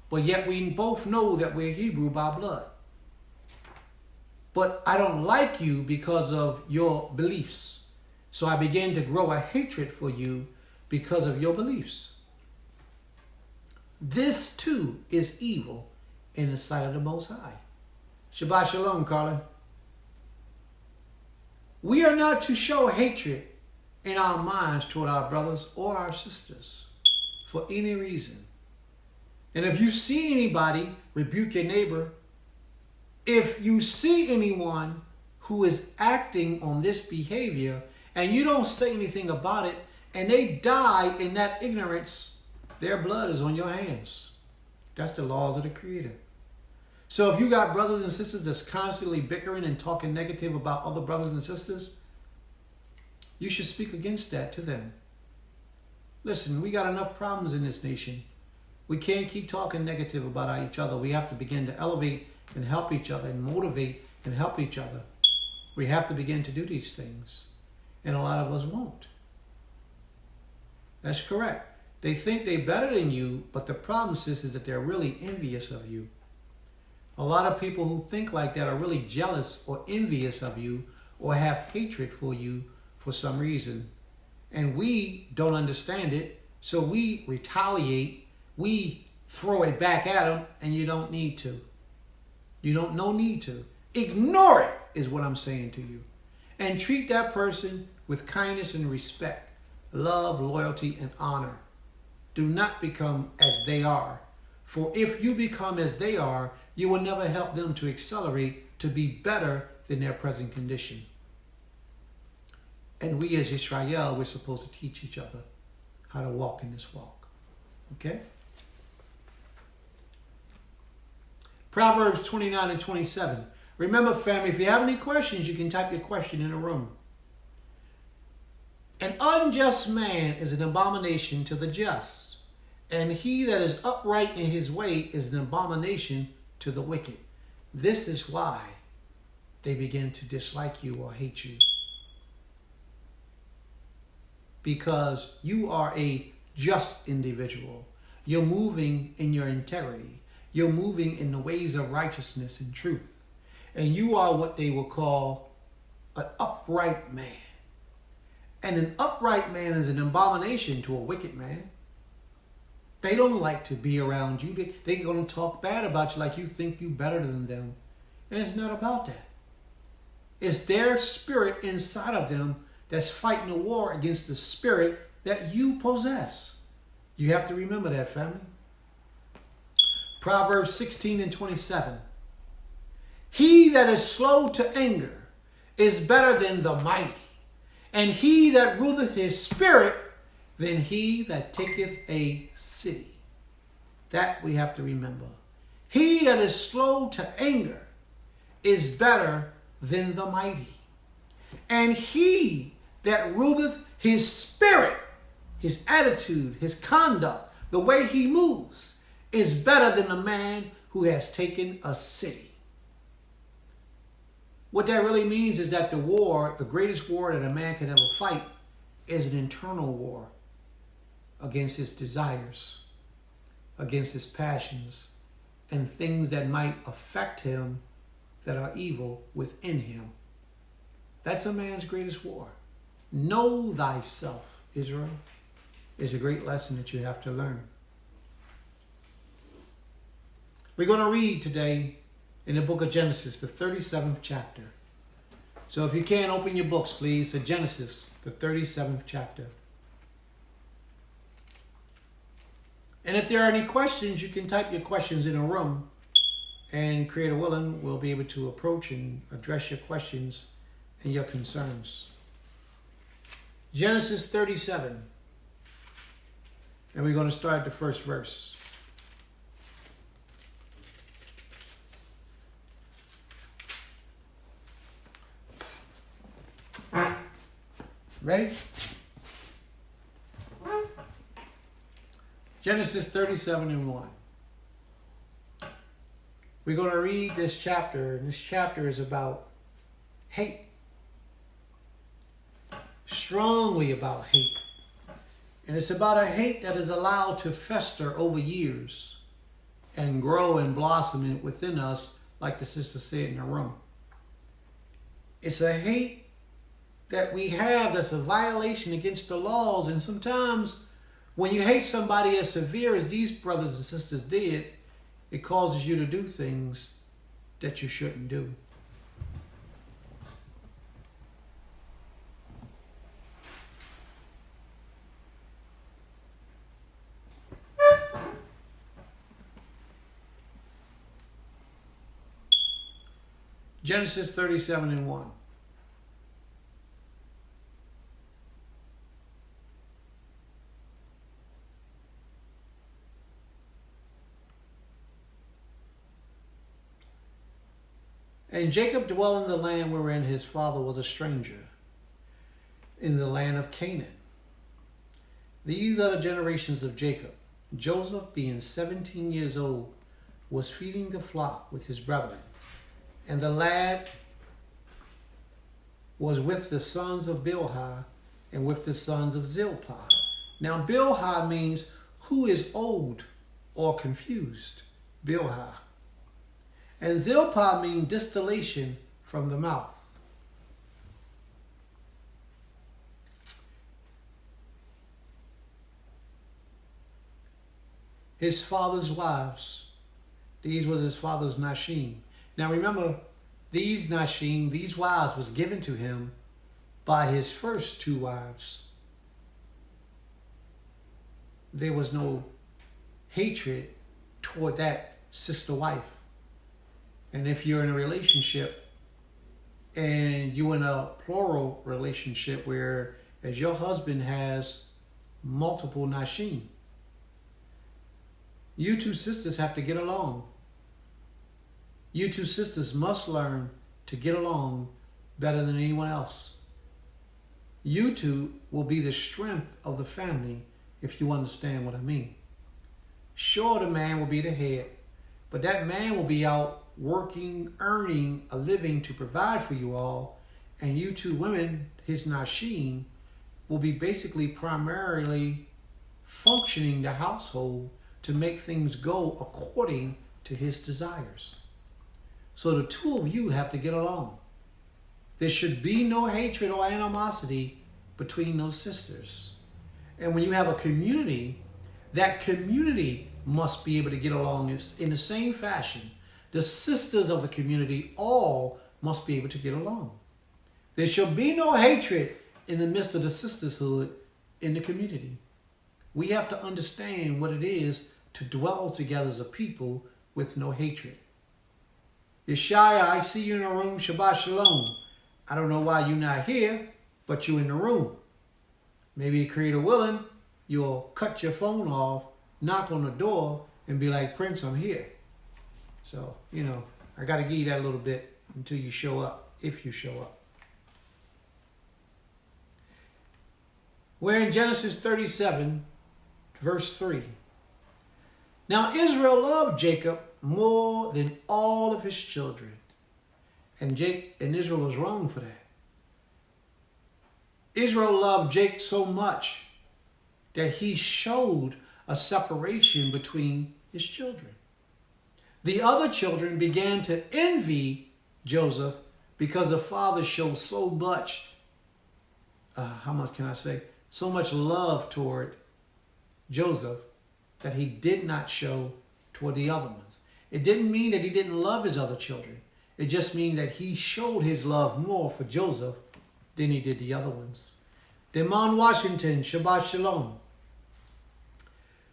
But yet we both know that we're Hebrew by blood. But I don't like you because of your beliefs. So I begin to grow a hatred for you because of your beliefs. This too is evil in the sight of the Most High. Shabbat Shalom, Carlin. We are not to show hatred in our minds toward our brothers or our sisters for any reason. And if you see anybody, rebuke your neighbor. If you see anyone who is acting on this behavior and you don't say anything about it and they die in that ignorance, their blood is on your hands. That's the laws of the Creator. So if you got brothers and sisters that's constantly bickering and talking negative about other brothers and sisters, you should speak against that to them. Listen, we got enough problems in this nation. We can't keep talking negative about each other. We have to begin to elevate and help each other and motivate and help each other. We have to begin to do these things. And a lot of us won't. That's correct. They think they're better than you, but the problem is that they're really envious of you. A lot of people who think like that are really jealous or envious of you or have hatred for you for some reason. And we don't understand it, so we retaliate. We throw it back at them, and you don't need to. You don't no need to. Ignore it is what I'm saying to you. And treat that person with kindness and respect, love, loyalty, and honor. Do not become as they are. For if you become as they are, you will never help them to accelerate to be better than their present condition. And we as Israel, we're supposed to teach each other how to walk in this walk. Okay? Proverbs 29 and 27. Remember, family, if you have any questions, you can type your question in the room. An unjust man is an abomination to the just, and he that is upright in his way is an abomination to the wicked. This is why they begin to dislike you or hate you. Because you are a just individual. You're moving in your integrity. You're moving in the ways of righteousness and truth. And you are what they will call an upright man. And an upright man is an abomination to a wicked man. They don't like to be around you. They're going to talk bad about you like you think you're better than them. And it's not about that. It's their spirit inside of them that's fighting a war against the spirit that you possess. You have to remember that, family. Proverbs 16 and 27. He that is slow to anger is better than the mighty, and he that ruleth his spirit than he that taketh a city. That we have to remember. He that is slow to anger is better than the mighty, and he that ruleth his spirit, his attitude, his conduct, the way he moves, is better than a man who has taken a city. What that really means is that the war, the greatest war that a man can ever fight, is an internal war against his desires, against his passions, and things that might affect him that are evil within him. That's a man's greatest war. Know thyself, Israel, is a great lesson that you have to learn. We're going to read today in the book of Genesis, the 37th chapter. So if you can, open your books, please, to Genesis, the 37th chapter. And if there are any questions, you can type your questions in a room, and Creator willing, we'll be able to approach and address your questions and your concerns. Genesis 37. And we're going to start the first verse. Ready? Genesis 37 and 1. We're going to read this chapter, and this chapter is about hate. Strongly about hate. And it's about a hate that is allowed to fester over years and grow and blossom within us, like the sister said in the room. It's a hate that we have that's a violation against the laws. And sometimes when you hate somebody as severe as these brothers and sisters did, it causes you to do things that you shouldn't do. Genesis 37 and 1. And Jacob dwelt in the land wherein his father was a stranger, in the land of Canaan. These are the generations of Jacob. Joseph, being 17 years old, was feeding the flock with his brethren. And the lad was with the sons of Bilhah and with the sons of Zilpah. Now Bilhah means who is old or confused. Bilhah. And Zilpah means distillation from the mouth. His father's wives. These was his father's Nashim. Now remember, these Nashim, these wives was given to him by his first two wives. There was no hatred toward that sister wife. And if you're in a relationship and you're in a plural relationship where as your husband has multiple Nashim, you two sisters have to get along. You two sisters must learn to get along better than anyone else. You two will be the strength of the family, if you understand what I mean. Sure, the man will be the head, but that man will be out working, earning a living to provide for you all, and you two women, his Nashim, will be basically primarily functioning the household to make things go according to his desires. So the two of you have to get along. There should be no hatred or animosity between those sisters. And when you have a community, that community must be able to get along in the same fashion. The sisters of the community all must be able to get along. There shall be no hatred in the midst of the sisterhood in the community. We have to understand what it is to dwell together as a people with no hatred. Yeshaya, I see you in the room. Shabbat Shalom. I don't know why you're not here, but you're in the room. Maybe the Creator willing, you'll cut your phone off, knock on the door, and be like, Prince, I'm here. So, I got to give you that a little bit until you show up, if you show up. We're in Genesis 37, verse 3. Now Israel loved Jacob more than all of his children. And Israel was wrong for that. Israel loved Jacob so much that he showed a separation between his children. The other children began to envy Joseph because the father showed so much, so much love toward Joseph that he did not show toward the other ones. It didn't mean that he didn't love his other children. It just means that he showed his love more for Joseph than he did the other ones. Demond Washington, Shabbat Shalom.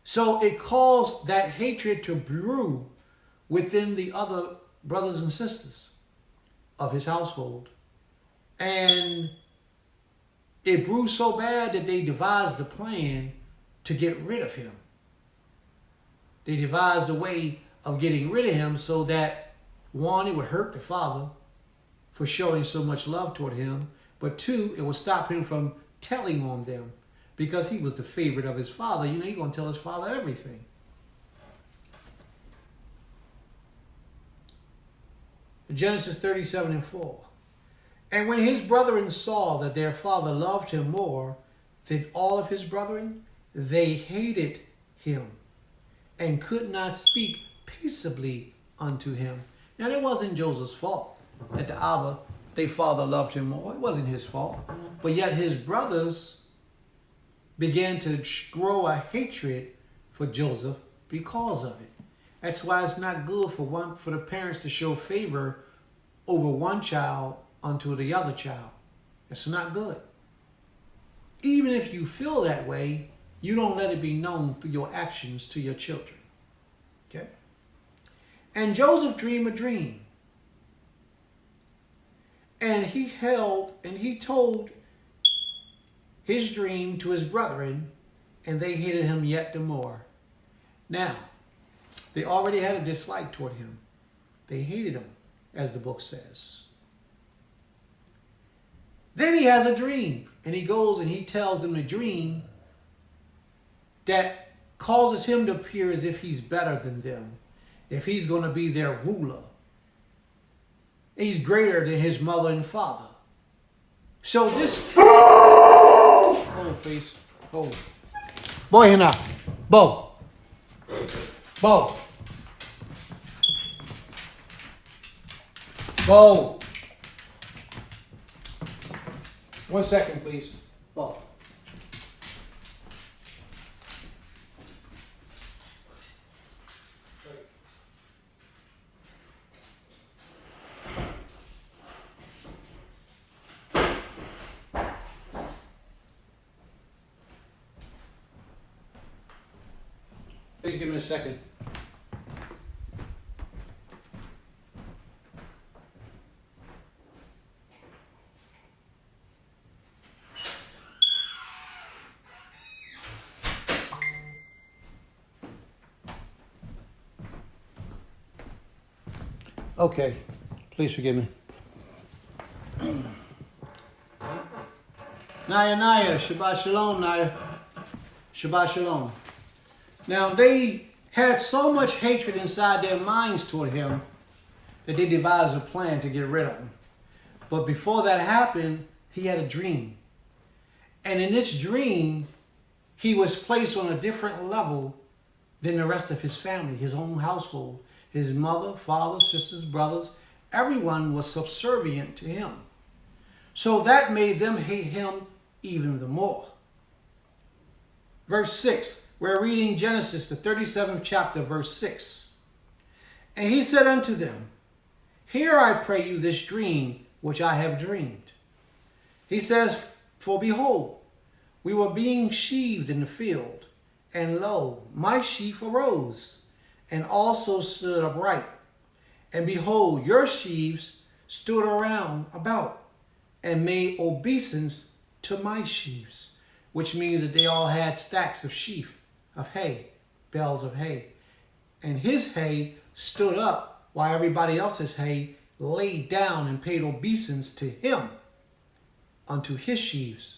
So it caused that hatred to brew within the other brothers and sisters of his household. And it grew so bad that they devised a plan to get rid of him. They devised a way of getting rid of him so that, one, it would hurt the father for showing so much love toward him, but two, it would stop him from telling on them because he was the favorite of his father. You know, he's going to tell his father everything. Genesis 37:4. And when his brethren saw that their father loved him more than all of his brethren, they hated him and could not speak peaceably unto him. Now, it wasn't Joseph's fault that their father loved him more. It wasn't his fault. But yet his brothers began to grow a hatred for Joseph because of it. That's why it's not good for the parents to show favor over one child unto the other child. It's not good. Even if you feel that way, you don't let it be known through your actions to your children. Okay? And Joseph dreamed a dream. And he told his dream to his brethren, and they hated him yet the more. Now, they already had a dislike toward him. They hated him, as the book says. Then he has a dream, and he goes and he tells them the dream that causes him to appear as if he's better than them, if he's going to be their ruler. He's greater than his mother and father. So this... Hold, please. Hold. Boy, here now. Bo. Bo. Bo. 1 second, please. Bo. Please give me a second. Okay, please forgive me. Naya, Shabbat Shalom, Naya. Shabbat Shalom. Now, they had so much hatred inside their minds toward him that they devised a plan to get rid of him. But before that happened, he had a dream. And in this dream, he was placed on a different level than the rest of his family, his own household. His mother, father, sisters, brothers, everyone was subservient to him. So that made them hate him even the more. Verse 6. We're reading Genesis, the 37th chapter, verse 6. And he said unto them, Hear, I pray you, this dream which I have dreamed. He says, For behold, we were being sheaved in the field, and lo, my sheaf arose, and also stood upright. And behold, your sheaves stood around about, and made obeisance to my sheaves, which means that they all had stacks of sheaf. Of hay, bales of hay. And his hay stood up while everybody else's hay laid down and paid obeisance to him unto his sheaves.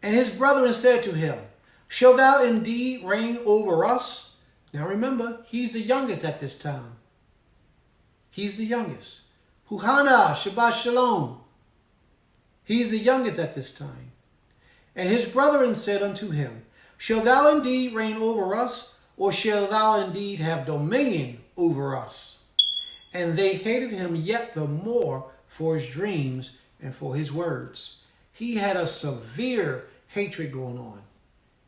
And his brethren said to him, Shall thou indeed reign over us? Now remember, he's the youngest at this time. He's the youngest. Huhana, Shabbat Shalom. He's the youngest at this time. And his brethren said unto him, Shall thou indeed reign over us, or shall thou indeed have dominion over us? And they hated him yet the more for his dreams and for his words. He had a severe hatred going on.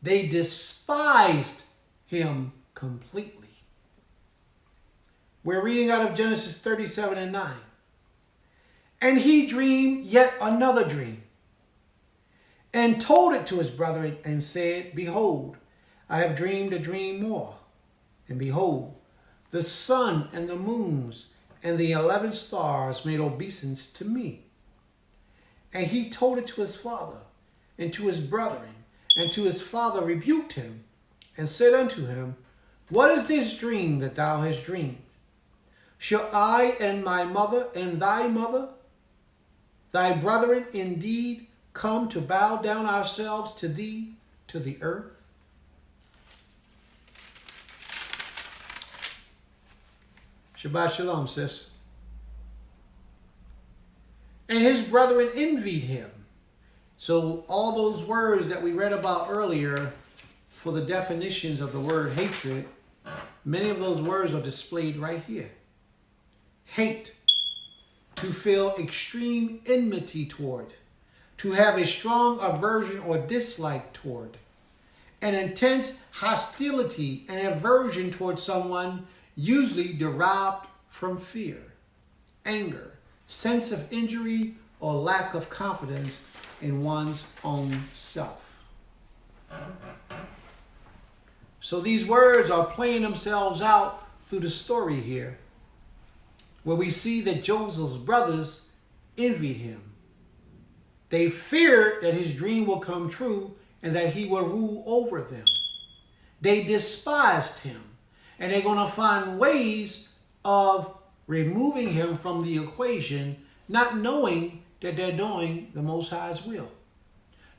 They despised him completely. We're reading out of Genesis 37:9. And he dreamed yet another dream, and told it to his brethren, and said, Behold, I have dreamed a dream more. And behold, the sun and the moons and the 11 stars made obeisance to me. And he told it to his father and to his brethren. And to his father rebuked him and said unto him, What is this dream that thou hast dreamed? Shall I and my mother and thy mother, thy brethren indeed, come to bow down ourselves to thee, to the earth? Shabbat shalom, sis. And his brethren envied him. So all those words that we read about earlier for the definitions of the word hatred, many of those words are displayed right here. Hate, to feel extreme enmity toward, to have a strong aversion or dislike toward, an intense hostility and aversion toward someone, usually derived from fear, anger, sense of injury, or lack of confidence in one's own self. So these words are playing themselves out through the story here, where we see that Joseph's brothers envied him. They feared that his dream will come true and that he will rule over them. They despised him, and they're going to find ways of removing him from the equation, not knowing that they're doing the Most High's will.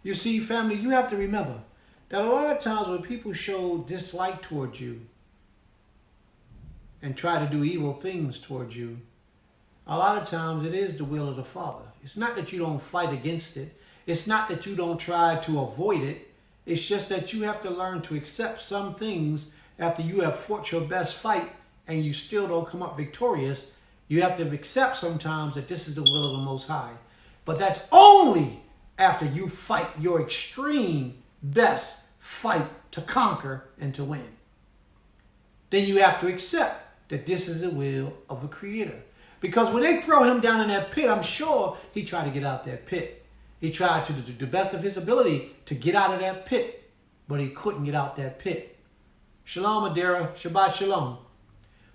You see, family, you have to remember that a lot of times when people show dislike towards you and try to do evil things towards you, a lot of times it is the will of the Father. It's not that you don't fight against it. It's not that you don't try to avoid it. It's just that you have to learn to accept some things after you have fought your best fight and you still don't come up victorious. You have to accept sometimes that this is the will of the Most High. But that's only after you fight your extreme best fight to conquer and to win. Then you have to accept that this is the will of the Creator. Because when they throw him down in that pit, I'm sure he tried to get out that pit. He tried to do the best of his ability to get out of that pit, but he couldn't get out that pit. Shalom, Adara. Shabbat shalom.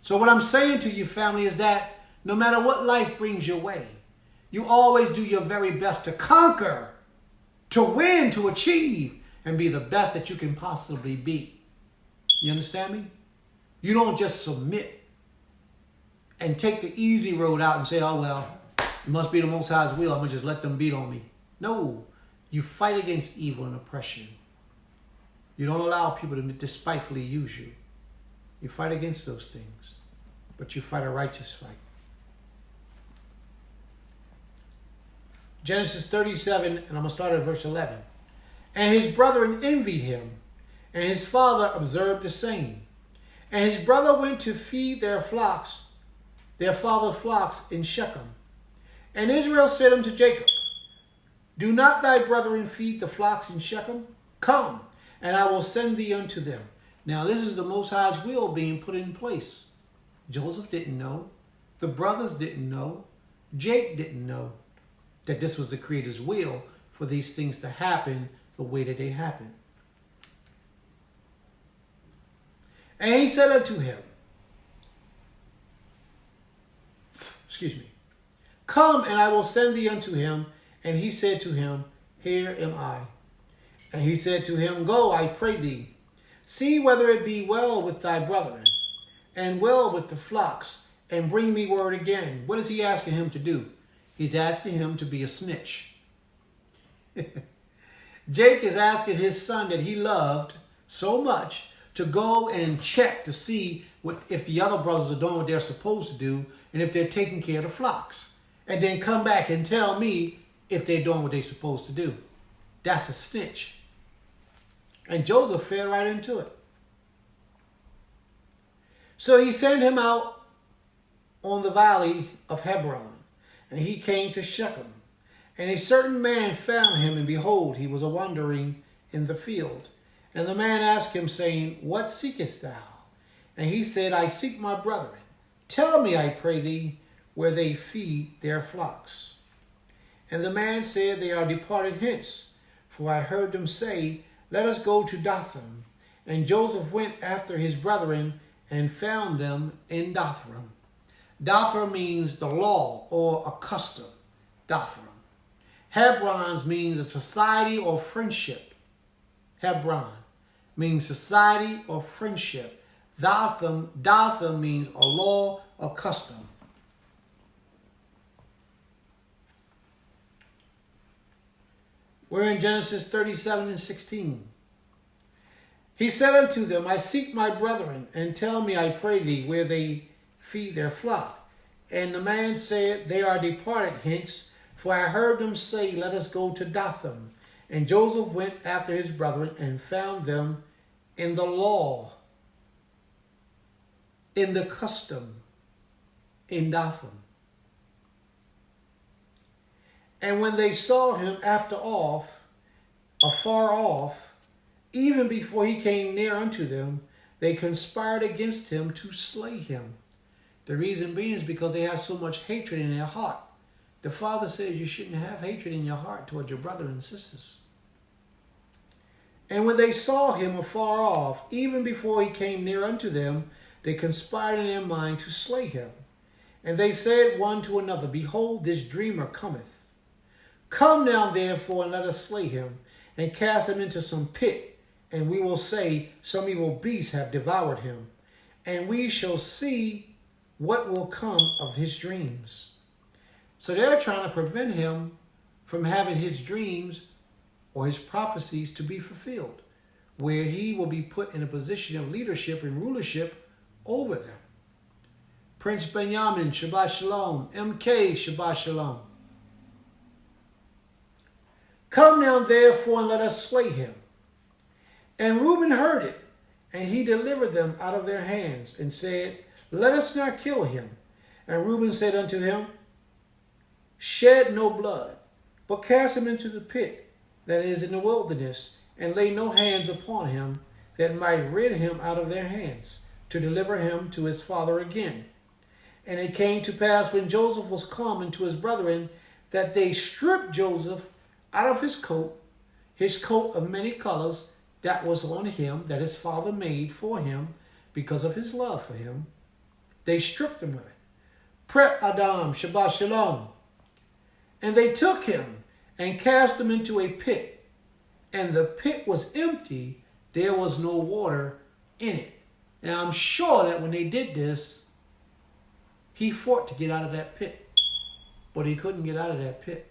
So what I'm saying to you, family, is that no matter what life brings your way, you always do your very best to conquer, to win, to achieve, and be the best that you can possibly be. You understand me? You don't just submit and take the easy road out and say, oh, well, it must be the Most High's will. I'm going to just let them beat on me. No, you fight against evil and oppression. You don't allow people to despitefully use you. You fight against those things, but you fight a righteous fight. Genesis 37, and I'm going to start at verse 11. And his brethren envied him, and his father observed the same. And his brother went to feed their flocks, their father's flocks in Shechem. And Israel said unto Jacob, Do not thy brethren feed the flocks in Shechem? Come, and I will send thee unto them. Now this is the Most High's will being put in place. Joseph didn't know. The brothers didn't know. Jake didn't know that this was the Creator's will for these things to happen the way that they happened. And he said unto him, Come, and I will send thee unto him. And he said to him, Here am I. And he said to him, Go, I pray thee, see whether it be well with thy brethren, and well with the flocks, and bring me word again. What is he asking him to do? He's asking him to be a snitch. Jake is asking his son that he loved so much to go and check to see if the other brothers are doing what they're supposed to do and if they're taking care of the flocks. And then come back and tell me if they're doing what they're supposed to do. That's a snitch. And Joseph fell right into it. So he sent him out on the valley of Hebron, and he came to Shechem. And a certain man found him, and behold, he was a wandering in the field. And the man asked him, saying, What seekest thou? And he said, I seek my brethren. Tell me, I pray thee, where they feed their flocks. And the man said, They are departed hence, for I heard them say, Let us go to Dothan. And Joseph went after his brethren and found them in Dothan. Dothan means the law or a custom. Dothan. Hebron means a society or friendship. Hebron means society or friendship. Dathan means a law or custom. We're in Genesis 37:16. He said unto them, I seek my brethren, and tell me, I pray thee, where they feed their flock. And the man said, they are departed hence, for I heard them say, let us go to Dathan. And Joseph went after his brethren and found them in the law, in the custom, in Dathan. And when they saw him afar off, even before he came near unto them, they conspired against him to slay him. The reason being is because they have so much hatred in their heart. The Father says you shouldn't have hatred in your heart toward your brothers and sisters. And when they saw him afar off, even before he came near unto them, they conspired in their mind to slay him. And they said one to another, behold, this dreamer cometh. Come now, therefore, and let us slay him, and cast him into some pit, and we will say, some evil beasts have devoured him, and we shall see what will come of his dreams. So they're trying to prevent him from having his dreams or his prophecies to be fulfilled, where he will be put in a position of leadership and rulership over them. Prince Benjamin, Shabbat Shalom. MK, Shabbat Shalom. Come now, therefore, and let us slay him. And Reuben heard it, and he delivered them out of their hands, and said, let us not kill him. And Reuben said unto him, shed no blood, but cast him into the pit that is in the wilderness, and lay no hands upon him, that might rid him out of their hands, to deliver him to his father again. And it came to pass, when Joseph was come unto his brethren, that they stripped Joseph out of his coat of many colors that was on him, that his father made for him because of his love for him. They stripped him of it. Pret Adam, Shabbat Shalom. And they took him and cast him into a pit. And the pit was empty. There was no water in it. And I'm sure that when they did this, he fought to get out of that pit. But he couldn't get out of that pit.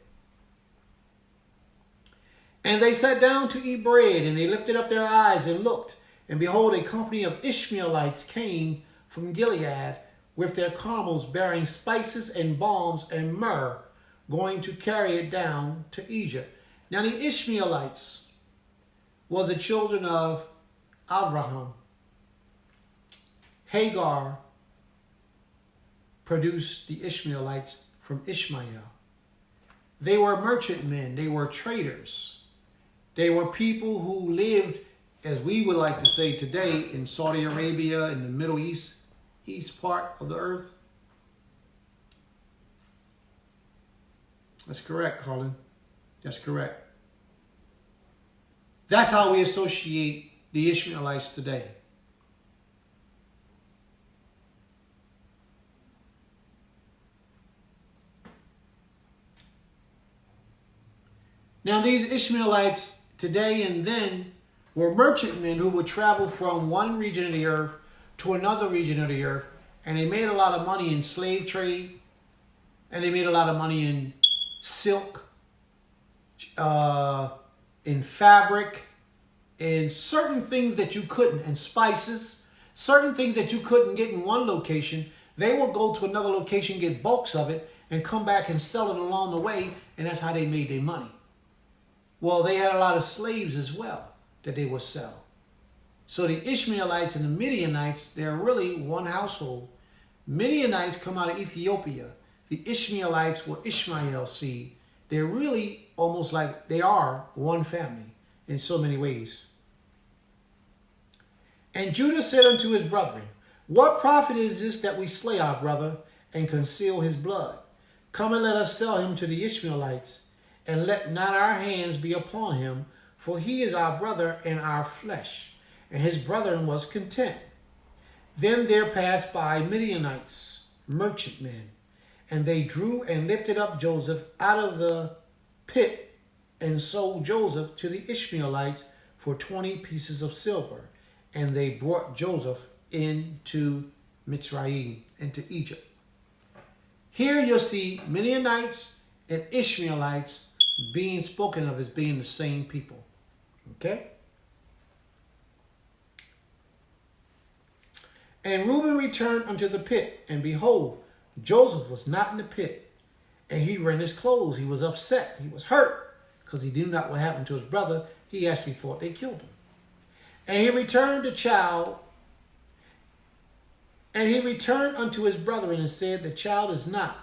And they sat down to eat bread, and they lifted up their eyes and looked. And behold, a company of Ishmaelites came from Gilead with their camels bearing spices and balms and myrrh, going to carry it down to Egypt. Now the Ishmaelites was the children of Abraham. Hagar produced the Ishmaelites from Ishmael. They were merchantmen. They were traders. They were people who lived, as we would like to say today, in Saudi Arabia, in the Middle East, east part of the earth. That's correct, Colin. That's correct. That's how we associate the Ishmaelites today. Now, these Ishmaelites today and then were merchantmen who would travel from one region of the earth to another region of the earth, and they made a lot of money in slave trade, and they made a lot of money in silk, in fabric, in certain things that you couldn't, and spices, certain things that you couldn't get in one location. They would go to another location, get bulks of it, and come back and sell it along the way, and that's how they made their money. Well, they had a lot of slaves as well that they would sell. So the Ishmaelites and the Midianites, they're really one household. Midianites come out of Ethiopia. The Ishmaelites were Ishmael seed. They're really almost like they are one family in so many ways. And Judah said unto his brethren, what profit is this that we slay our brother and conceal his blood? Come and let us sell him to the Ishmaelites, and let not our hands be upon him, for he is our brother and our flesh. And his brethren was content. Then there passed by Midianites, merchantmen, and they drew and lifted up Joseph out of the pit and sold Joseph to the Ishmaelites for 20 pieces of silver. And they brought Joseph into Mitzrayim, into Egypt. Here you'll see Midianites and Ishmaelites being spoken of as being the same people. Okay? And Reuben returned unto the pit, and behold, Joseph was not in the pit. And he rent his clothes. He was upset. He was hurt because he knew not what happened to his brother. He actually thought they killed him. And he returned the child, and he returned unto his brethren and said, the child is not.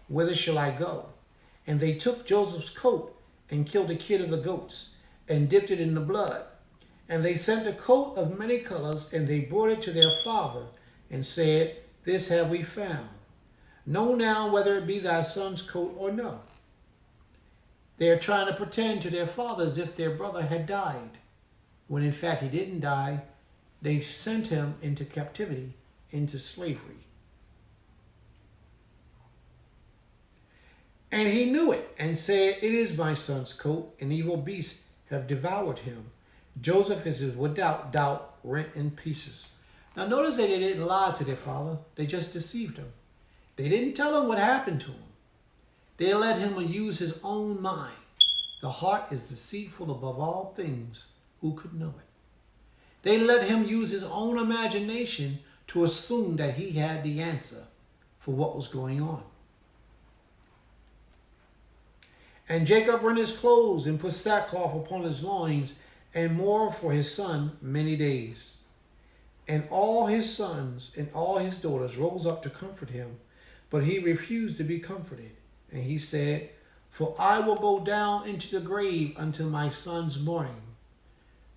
Whither shall I go? And they took Joseph's coat and killed a kid of the goats and dipped it in the blood. And they sent a coat of many colors, and they brought it to their father and said, this have we found. Know now whether it be thy son's coat or no. They are trying to pretend to their father as if their brother had died, when in fact he didn't die. They sent him into captivity, into slavery. And he knew it and said, it is my son's coat, and evil beasts have devoured him. Joseph is without doubt rent in pieces. Now notice that they didn't lie to their father. They just deceived him. They didn't tell him what happened to him. They let him use his own mind. The heart is deceitful above all things. Who could know it? They let him use his own imagination to assume that he had the answer for what was going on. And Jacob rent his clothes and put sackcloth upon his loins and mourned for his son many days. And all his sons and all his daughters rose up to comfort him, but he refused to be comforted. And he said, for I will go down into the grave until my son's mourning.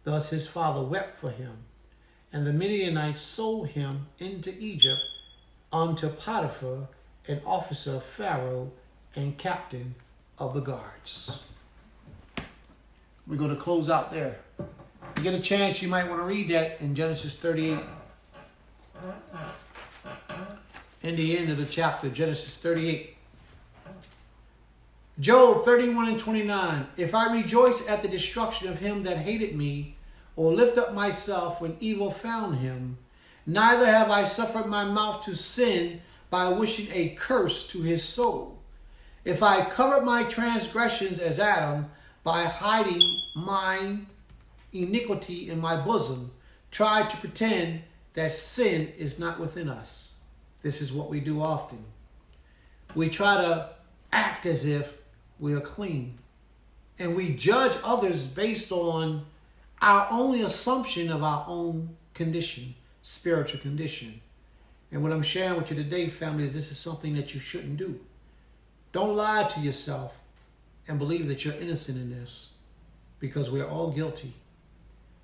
Thus his father wept for him. And the Midianites sold him into Egypt unto Potiphar, an officer of Pharaoh and captain of the guards. We're going to close out there. If you get a chance, you might want to read that in Genesis 38. In the end of the chapter, Genesis 38. Job 31 and 29. If I rejoice at the destruction of him that hated me, or lift up myself when evil found him, neither have I suffered my mouth to sin by wishing a curse to his soul. If I covered my transgressions as Adam, by hiding mine iniquity in my bosom, tried to pretend that sin is not within us. This is what we do often. We try to act as if we are clean, and we judge others based on our only assumption of our own condition, spiritual condition. And what I'm sharing with you today, family, is this is something that you shouldn't do. Don't lie to yourself and believe that you're innocent in this, because we're all guilty.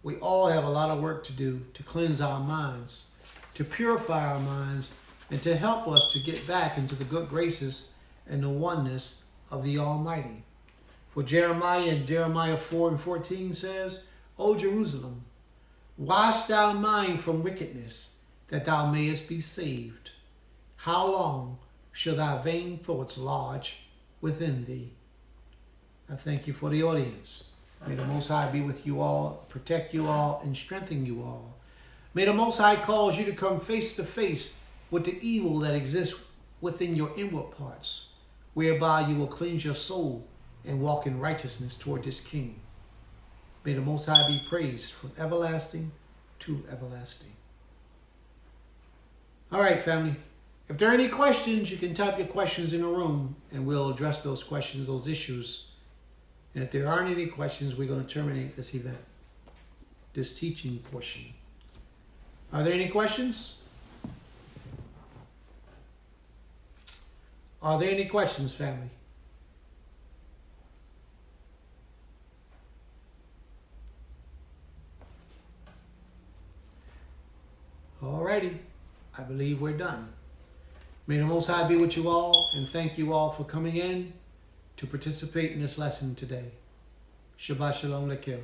We all have a lot of work to do to cleanse our minds, to purify our minds, and to help us to get back into the good graces and the oneness of the Almighty. For Jeremiah in Jeremiah 4 and 14 says, O Jerusalem, wash thy mind from wickedness, that thou mayest be saved. How long shall thy vain thoughts lodge within thee? I thank you for the audience. May the Most High be with you all, protect you all, and strengthen you all. May the Most High cause you to come face to face with the evil that exists within your inward parts, whereby you will cleanse your soul and walk in righteousness toward this King. May the Most High be praised from everlasting to everlasting. All right, family. If there are any questions, you can type your questions in the room, and we'll address those questions, those issues. And if there aren't any questions, we're going to terminate this event, this teaching portion. Are there any questions? Are there any questions, family? All righty. I believe we're done. May the Most High be with you all, and thank you all for coming in to participate in this lesson today. Shabbat Shalom Lekim.